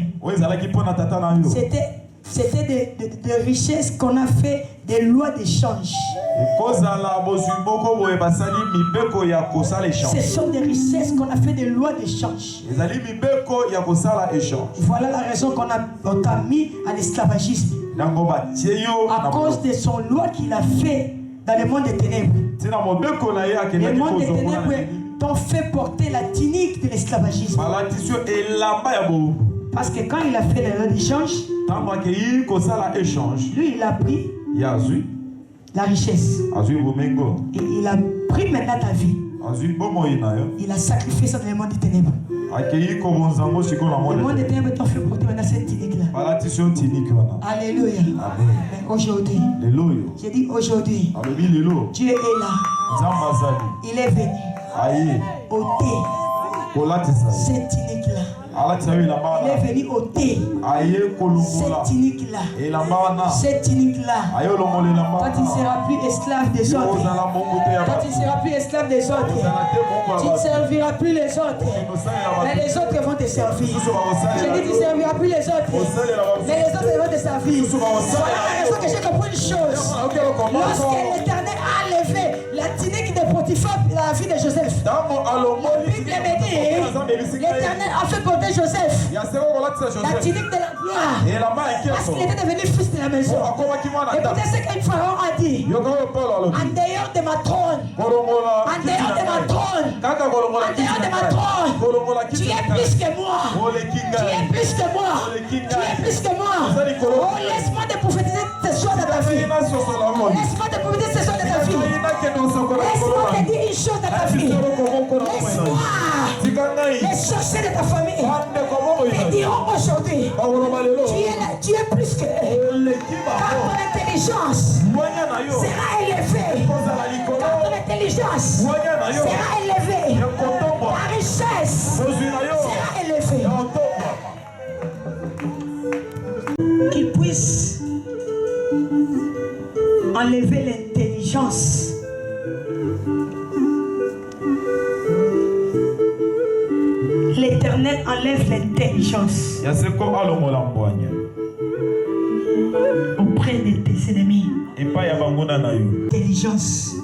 c'était des richesses qu'on a fait des lois d'échange. Ce sont des richesses qu'on a fait des lois d'échange. Voilà la raison qu'on t'a mis à l'esclavagisme. À cause de son loi qu'il a fait dans le monde des ténèbres. Le monde des ténèbres t'ont fait porter la tunique de l'esclavagisme. Parce que quand il a fait la loi d'échange, lui il a pris la richesse. Et il a pris maintenant ta vie. Il a sacrifié ça dans le monde des ténèbres. Le monde des ténèbres t'a fait porter maintenant cette tunique-là. Alléluia. Mais aujourd'hui, j'ai dit aujourd'hui, Dieu est là. Il est venu ôter cette tunique-là. Il est venu ôter cette tunique-là. Cette tunique-là. Toi, tu ne seras plus esclave des autres. Toi, tu ne seras plus esclave des autres. Tu ne serviras plus les autres. Mais les autres vont te servir. Je dis, tu ne serviras plus les autres. Mais les autres vont te servir. Voilà la raison que j'ai compris une chose. Lorsque l'Éternel a levé la tunique de Potiphar dans la vie de Joseph, la Bible me dit, l'Éternel a fait porter Joseph la tunique de la gloire parce qu'il était devenu fils de la maison. Écoutez ce qu'un pharaon a dit: en dehors de ma trône, en dehors de ma trône, en dehors de ma trône, tu es plus que moi, tu es plus que moi, tu es plus que moi. Oh, laisse-moi te prophétiser ces choses de ta vie. Laisse-moi te prophétiser ces choses de ta vie. Laisse-moi te dire une chose de ta vie. Laisse-moi les sorciers de ta famille te diront aujourd'hui, tu es plus que car ton intelligence sera élevée, car ton intelligence sera élevée, ta richesse sera élevée. Qu'il puisse enlever l'intelligence. L'Éternel enlève l'intelligence auprès de tes ennemis. Intelligence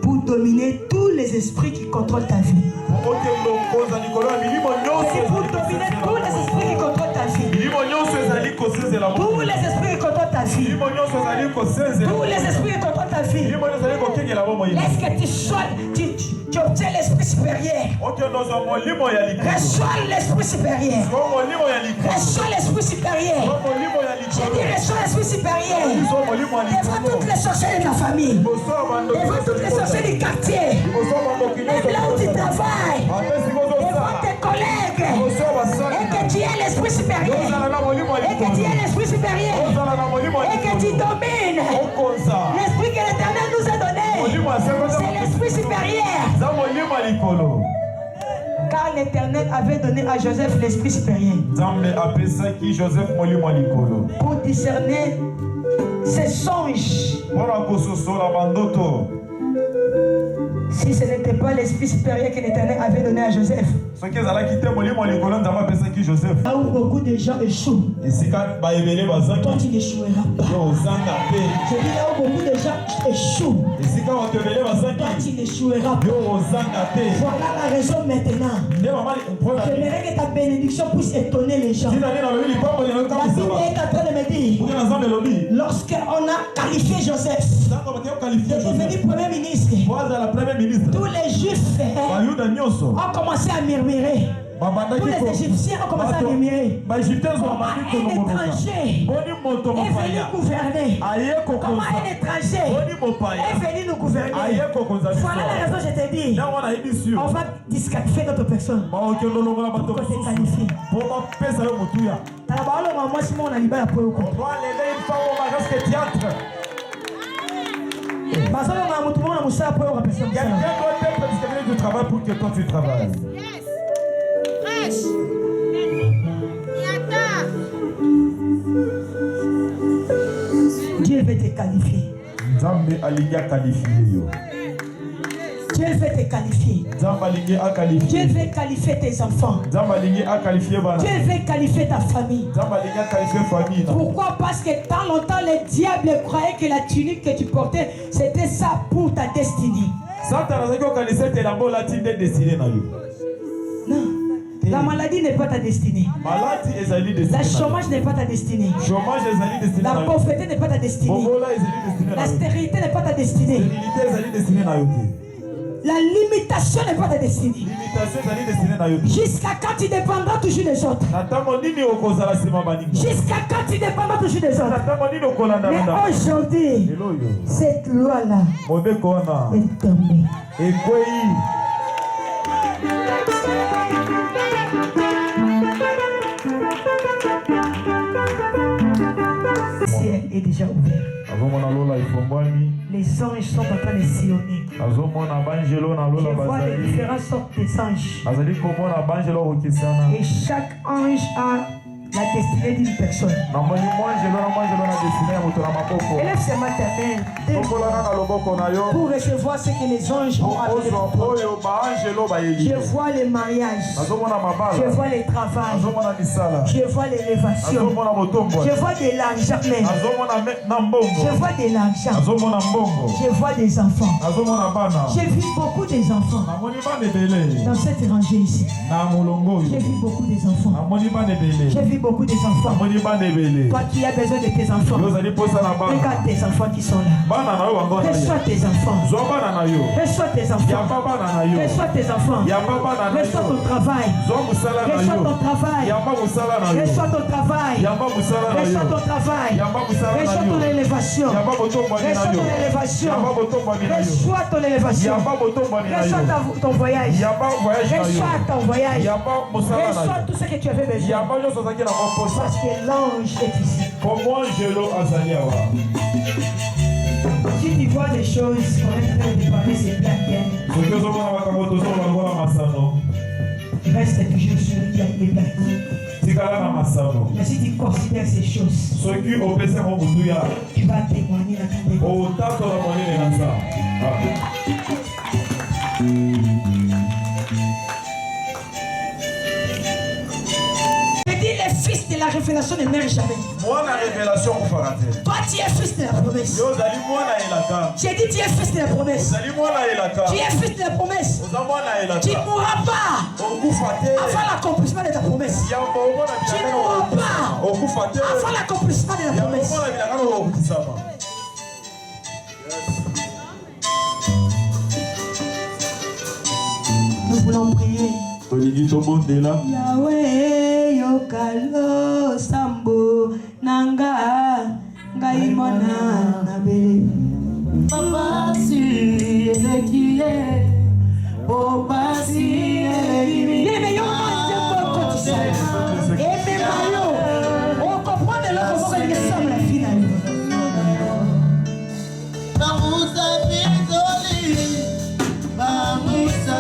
pour dominer tous les esprits qui contrôlent ta vie. Pour dominer tous les esprits qui contrôlent ta vie. Tous les esprits qui contrôlent ta vie. Tous les esprits qui contrôlent ta vie. Laisse que tu sois, tu obtiens l'esprit supérieur. Reçois l'esprit supérieur. Reçois l'esprit supérieur. J'ai dit reçois l'esprit supérieur. Devant toutes les sorcières de ta famille. Devant toutes les sorcières du quartier. Même là où tu travailles. Devant tes collègues. Et que tu aies l'esprit supérieur. Et que tu aies l'esprit supérieur. Et que tu domines l'esprit que l'Éternel nous a donné. C'est l'esprit supérieur. Car l'Éternel avait donné à Joseph l'esprit supérieur pour discerner ses songes, Si ce n'était pas l'esprit supérieur que l'Éternel avait donné à Joseph, là où beaucoup de gens échouent, toi tu n'échoueras pas. Je dis là où beaucoup de gens échouent, toi tu n'échoueras pas. Voilà la raison maintenant. J'aimerais que ta bénédiction puisse étonner les gens. La Bible est en train de me dire, lorsqu'on a qualifié Joseph de devenir premier ministre, tous les Juifs ont commencé à murmurer. Tous les Égyptiens ont commencé à murmurer. Comment un étranger est venu gouverner? Comment un étranger est venu nous gouverner? Voilà la raison, je te dis. On va disqualifier d'autres personnes pour te qualifier. Du travail pour que toi tu travailles. Dieu veut te qualifier. Dieu veut te qualifier. Dieu veut qualifier tes enfants. Dieu veut qualifier ta famille. Pourquoi? Parce que tant longtemps le diable croyait que la tunique que tu portais c'était ça pour ta destinée. Non. La maladie n'est pas ta destinée. La chômage n'est pas ta destinée. La pauvreté n'est pas ta destinée. La stérilité n'est pas ta destinée. La limitation n'est pas ta destinée. Jusqu'à quand tu dépendras toujours des autres. Jusqu'à quand tu dépendras toujours des autres. Mais aujourd'hui, cette loi-là est tombée. Le ciel est déjà ouvert. Les anges sont en train de sillonner. Je vois les différentes sortes d'anges. Et chaque ange a la destinée d'une personne. Élève ses mains ta main pour recevoir ce que les anges ont amené. Je vois les mariages. Je vois les travails. Je vois l'élévation. Je vois de l'argent même. Je vois de l'argent. Je vois des enfants. J'ai vu beaucoup des enfants dans cette rangée ici. J'ai vu beaucoup des enfants. J'ai vu beaucoup des enfants. Toi qui as besoin de tes enfants, regarde tes enfants qui sont là. Reçois tes enfants. Reçois tes enfants. Reçois tes enfants. Reçois ton travail. Reçois ton travail. Reçois ton travail. Reçois ton travail. Reçois ton élévation. Reçois ton élévation. Reçois ton élévation. Reçois ton voyage. Reçois ton voyage. Reçois tout ce que tu avais besoin. Parce que l'ange est ici. Si tu vois des choses qu'on est en train de parler, c'est blague. Reste toujours sur le bien des blagues. Mais si tu considères ces choses, tu vas témoigner dans ta fils de la révélation ne meurt jamais. Toi, tu es fils de la promesse. J'ai dit, tu es fils de la promesse. Tu es fils de la promesse. Tu ne mourras pas avant l'accomplissement de ta promesse. Tu ne mourras pas avant l'accomplissement de la promesse. Nous voulons prier. Yahweh yokalo sambo nanga ngaimona nabe papa si elekie papa si elekie mais yo et même mayo on comprend de l'autre façon que ça la finale Bamusa Pizoli Bamusa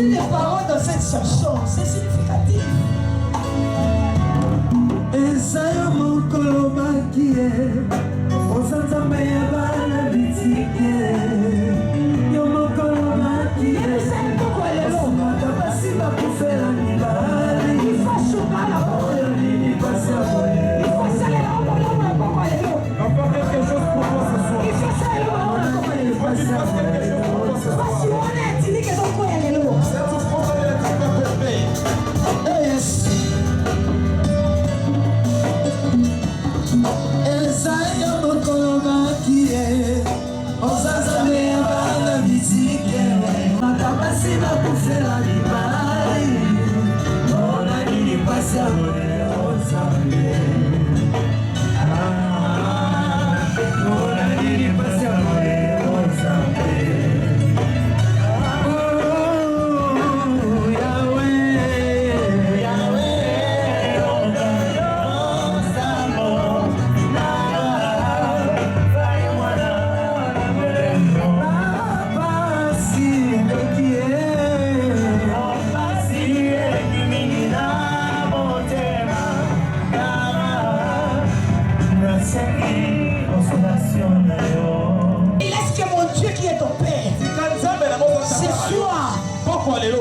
Écoutez les paroles dans cette chanson, c'est significatif. Esayo mokolo makie Osanza meya bana bitike Yo mokolo makie Osumata basi bakufela nibali Ifashukala Oyo nini pasi ya boye Ifasale on va quelque chose pour toi ce soir. Ifasale pasi ya boye Fasi wane tilike doko ya lelo C'est tout pour donner la tête à ton pays. Yes. Esayo mokolo makie Osanza meya bana bitike Matabasi bakufela nibali Ona nini pasi ya boye Ozambe Ona nini pasi ya boye Ozambe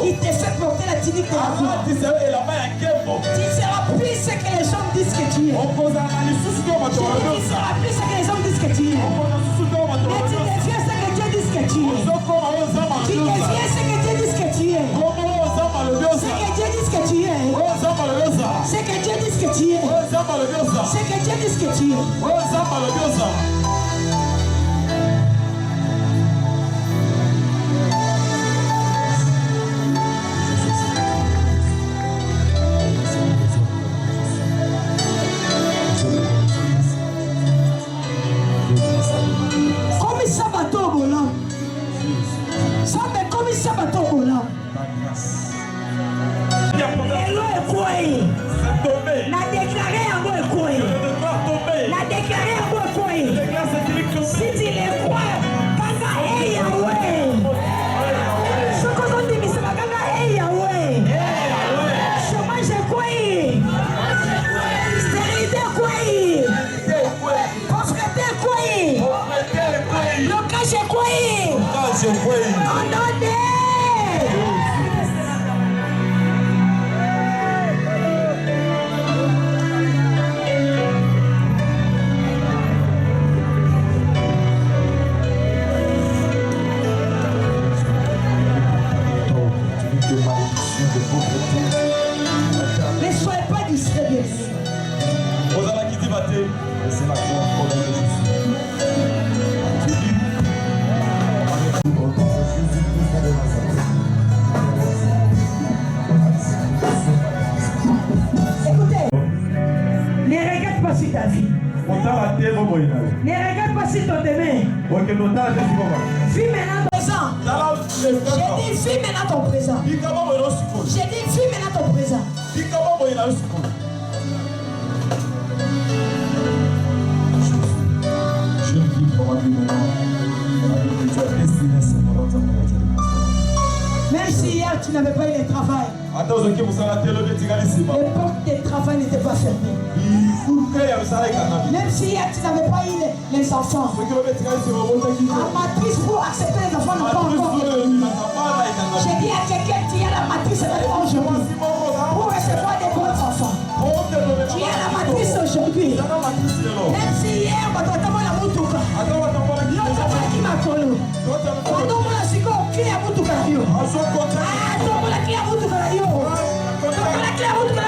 qui te fait porter la tunique de la gloire. Tu seras plus ce que les gens disent que tu es. Tu seras plus ce que les gens disent que tu es. Mais tu deviens ce que Dieu dit que tu es. Tu deviens ce que Dieu dit que tu es. Ce que Dieu dit que tu es. Ce que Dieu dit que tu es. Ce que Dieu dit que tu es. Ne soyez pas distrait, bien sûr. C'est la croix de Écoutez, ne regarde pas sur ta vie. Ne regarde pas sur ton demain. Vis maintenant présent. J'ai dit vis maintenant ton présent. J'ai dit vis maintenant ton présent. Même si hier tu n'avais pas eu le travail, les portes de travail n'étaient pas fermées. Même si hier tu n'avais pas eu les enfants, la matrice pour accepter les enfants n'a pas encore été. J'ai dit à quelqu'un, tu as la matrice maintenant aujourd'hui pour recevoir des bons enfants. Tu as la matrice aujourd'hui. Même si hier, on va t'attendre la moutouka. L'autre qui m'a connu. Quand on m'a dit qu'on clé à moutouka. Ah, on m'a clé à moutouka. On m'a clé à moutouka.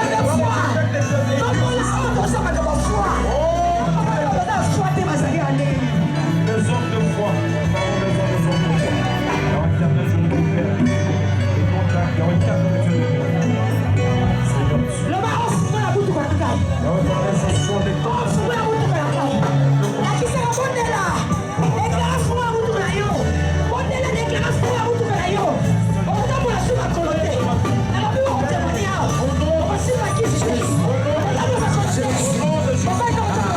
Papa,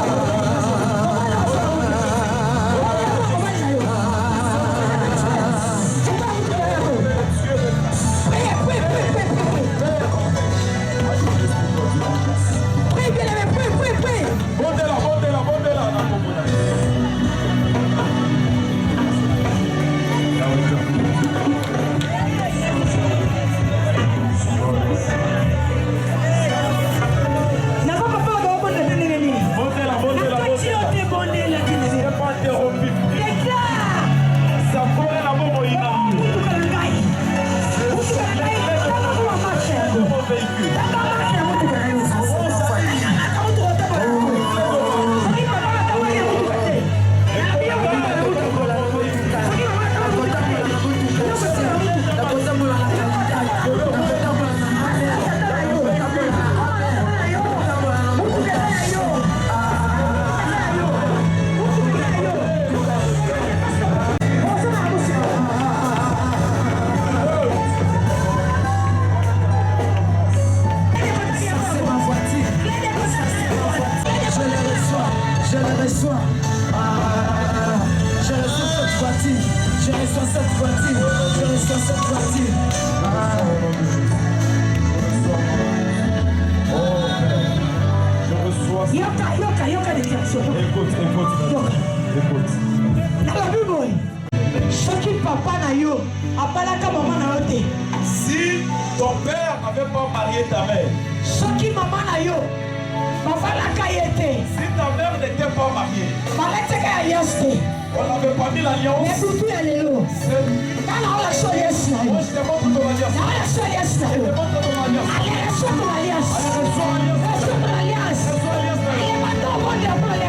abalaka maman na yo te. Si ton père n'avait pas marié ta mère, Soki maman na yo babalaka ye te. si ta mère n'était pas mariée, Balataka alliance te. on n'avait pas mis l'alliance. Mais butu ya lelo. Tala ola so yes na yo. Moi, je te montre ton alliance. Na ola so yes na Je yo. te montre ton alliance. Allez, reçois ton alliance. Allez, reçois l'alliance. Reçois ton alliance. Reçois l'alliance. Allez, maintenant, on va dire pour l'alliance.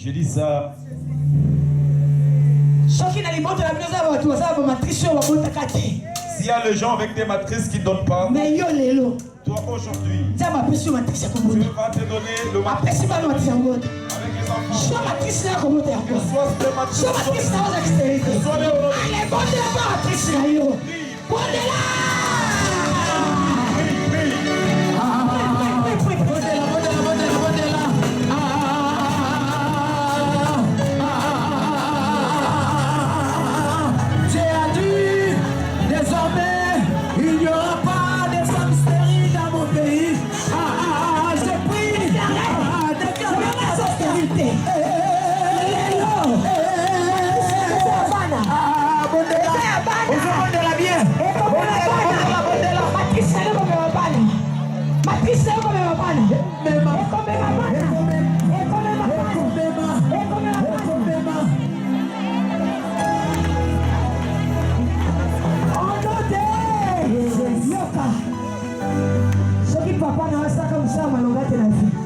Je dis ça. S'il y a les gens avec des matrices qui ne donnent pas, mais yo lelo toi aujourd'hui, tu vas Dieu va te donner le matrice avec les enfants. Que ce soit des matrices, soit les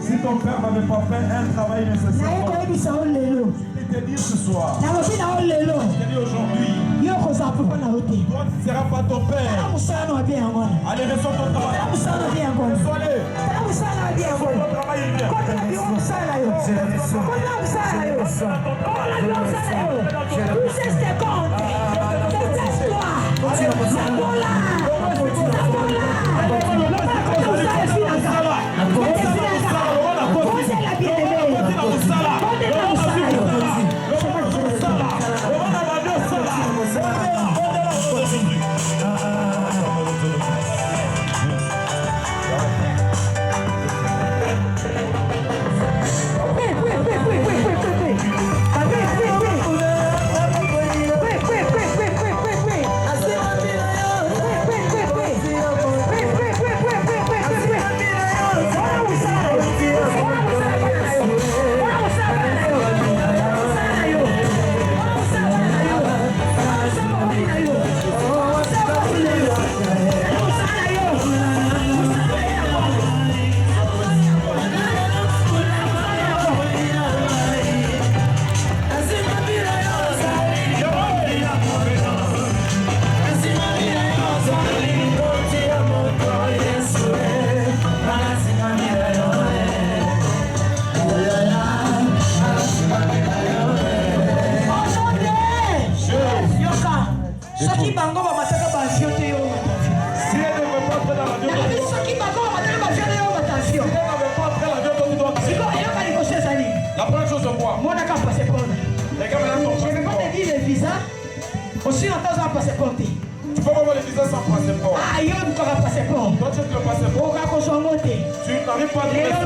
Si ton père n'avait pas fait un travail nécessaire, je te dis ce soir, je te dis aujourd'hui, toi tu ne seras pas ton père. Allez, ressors ton travail. Sois-les. Wait. Aussi longtemps que vous passeport. Tu peux pas voir les visas sans passeport. Ah, il y a un passeport. Toi, tu as le passeport. Tu n'arrives pas à te mettre.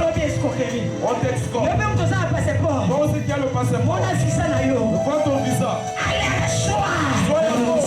On t'escorte. Toi aussi qui as le passeport. Vois ton visa. Sois un bon.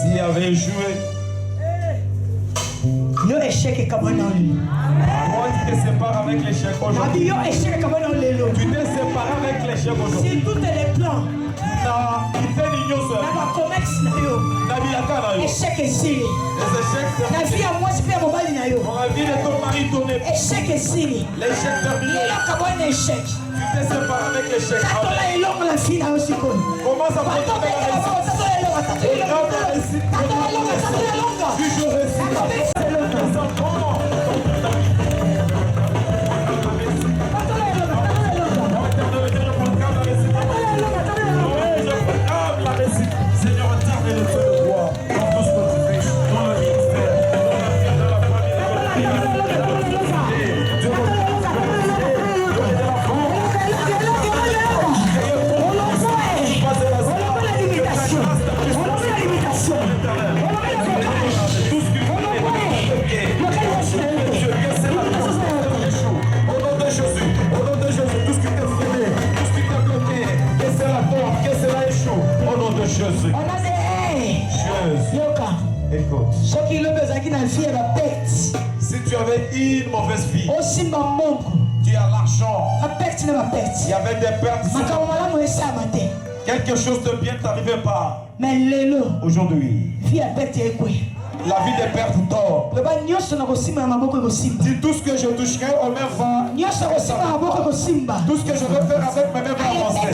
S'il avait échoué, yo échec et cabonoli. moi tu te sépares avec l'échec aujourd'hui. Yo échec et cabonoli. Tu t'es séparé avec l'échec aujourd'hui. Si tout est les plans. Échec ici. La vie à moi, c'est pas mon mari. La vie de ton mari tourné. Échec ici. L'échec terminé. Il y a échec. Tu t'es séparé avec l'échec. Comment ça va? Toujours réussi. Seigneur, éternel, le feu de gloire, dans tout ce que tu fais, dans le ministère, dans la vie, dans la famille, dans la vie, Jésus. Écoute. Si tu avais une mauvaise vie, tu as l'argent, il y avait des pertes. Quelque chose de bien t'arrivait pas. Mais Aujourd'hui, la vie des pertes dort. Si tout ce que je toucherai aux mains va, tout ce que je veux faire avec mes mains va avancer.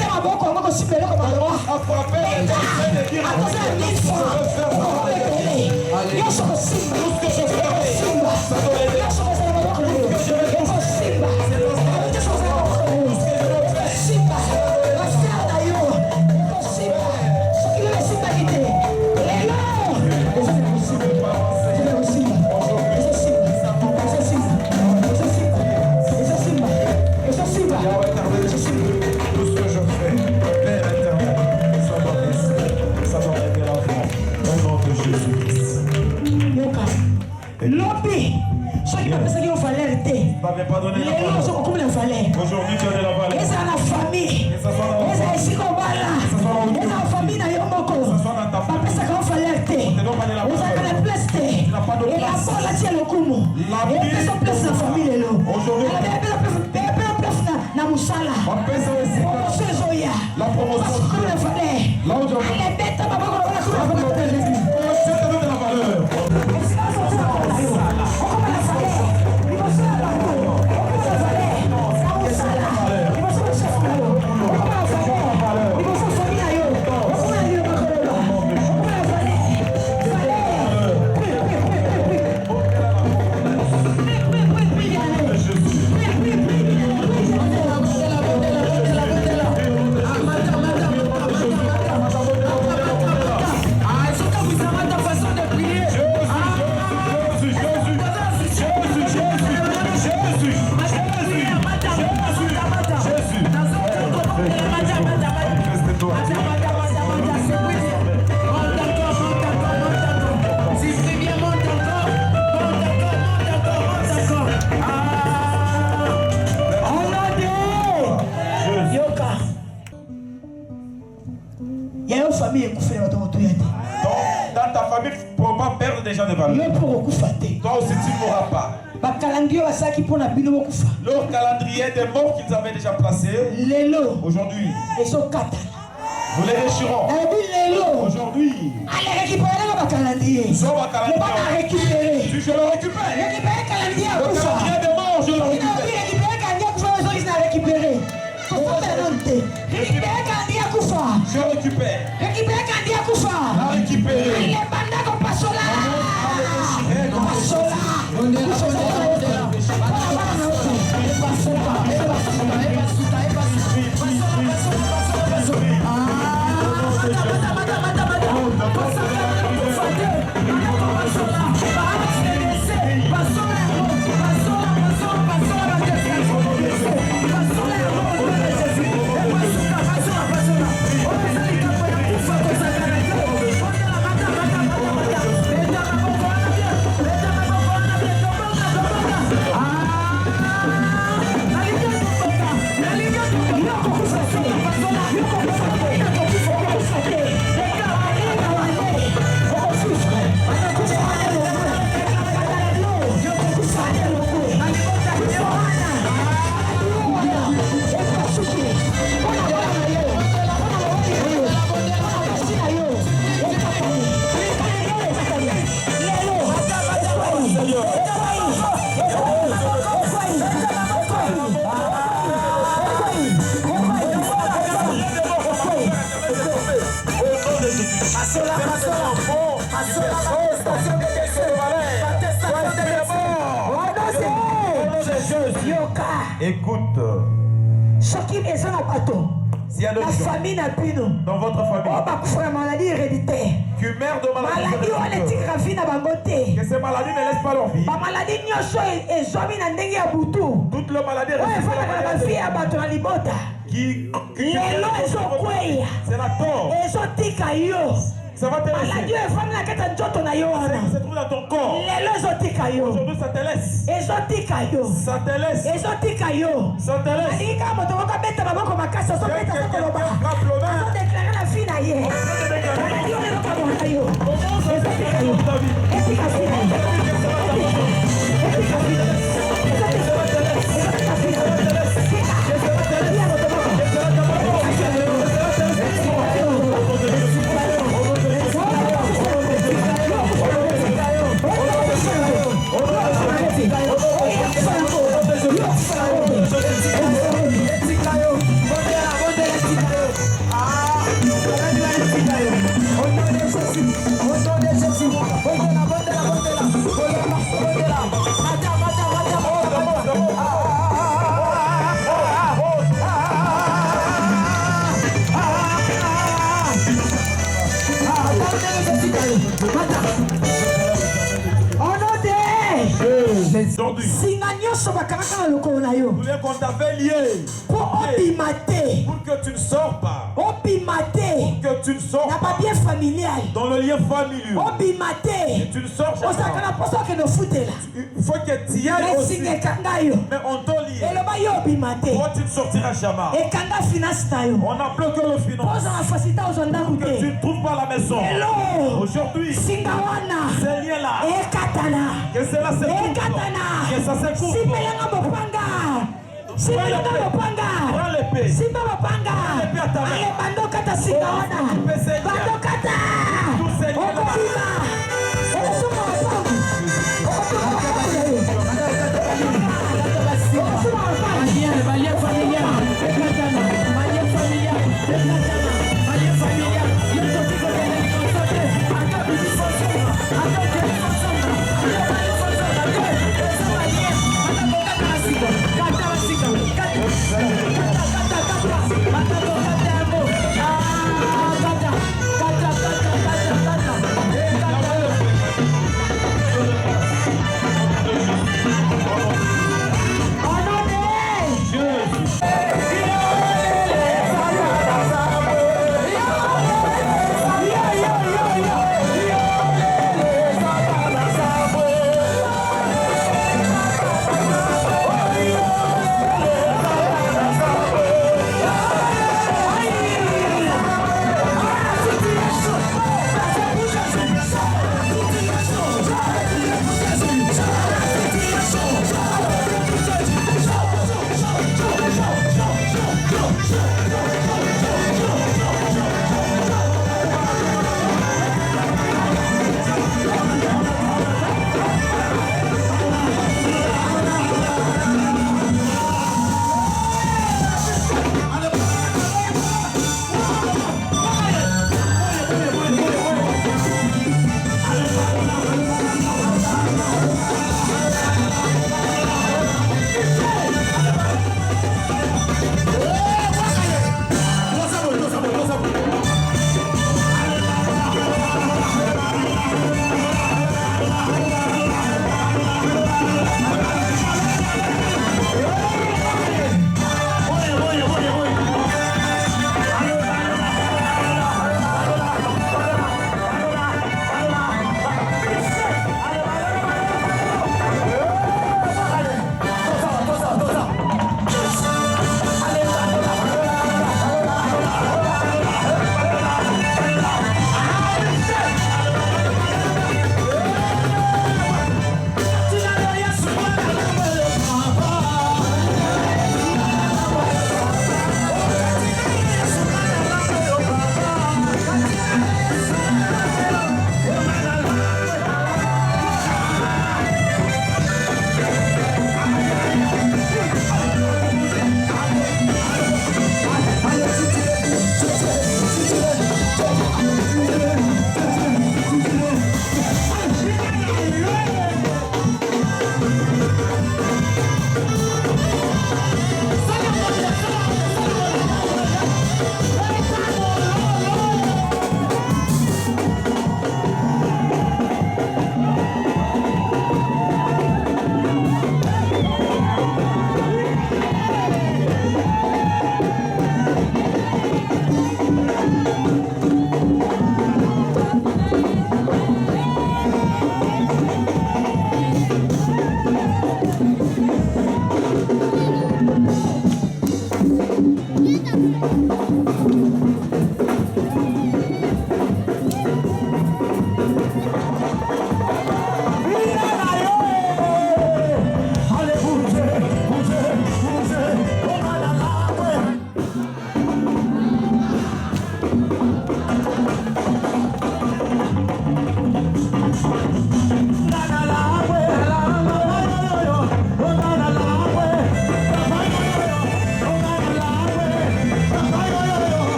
À frapper et à dire à tout ce que je veux faire, ça va aider. Tout ce que je fais, ça doit aider. Tout ce que je vais faire, pas donné la valeur. Aujourd'hui, tu as de la valeur. Eza na famille. Eza esiko bala. Eza famille na yo moko. Bapesa ka valeur te. Eza na place te. Et la bola tie lokumu. Et pesa place na famille lelo. Aujourd'hui, place na musala. Promotion zoya. La promotion. La valeur. Là où tu as Les bêtes babako la valeur. Dans ta famille, tu ne pourras pas perdre des gens de valeur. Toi aussi, tu ne pourras pas. Leur calendrier des morts qu'ils avaient déjà placé, aujourd'hui, Nous les déchirons. Aujourd'hui, allez récupérer le calendrier. nous sommes à calendrier. Récupérer. Si je le récupère, Récupérer le calendrier. le calendrier de mort, je le récupère. Récupérer le calendrier pour faire les autres récupérer. Récupérer le calendrier à Koufa. Je récupère. Récupérer le calendrier à Koufa. À récupérer. Il est bandé comme Passola. Passola. Écoute, s'il y a la famille n'a plus nous. dans votre famille maladie héréditaire. qui meurt de maladie héréditaire, que ces maladies ne laissent pas leur vie. Toutes les maladies qui c'est la tort. Ça va te laisser. Ça se trouve dans ton corps. Aujourd'hui, ça te laisse. Ça te laisse. Ça te laisse. Voulez qu'on t'avait lié pour que tu ne sors pas, pour que tu ne sors pas dans le lien familial, et tu ne sors pas. Il faut que tu y ailles aussi, mais on t'a lié. Toi tu ne sortiras jamais. On n'a plus que le finance pour que tu ne trouves pas la maison. Aujourd'hui, ces liens-là, que cela se coupe, que ça se coupe. Prends l'épée. Simba mapanga. Ale bando kata singaona. Bando kata. Okobima. Osuma wapangu. Kata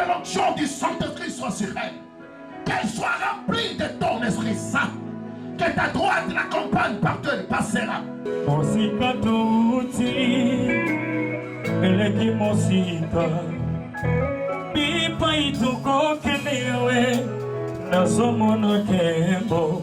l'onction du Saint-Esprit soit sur elle. Qu'elle soit remplie de ton Esprit Saint. Que ta droite l'accompagne partout elle passera. Mosika tuti eleki mosika pipa ituko kenewe nasomono kembo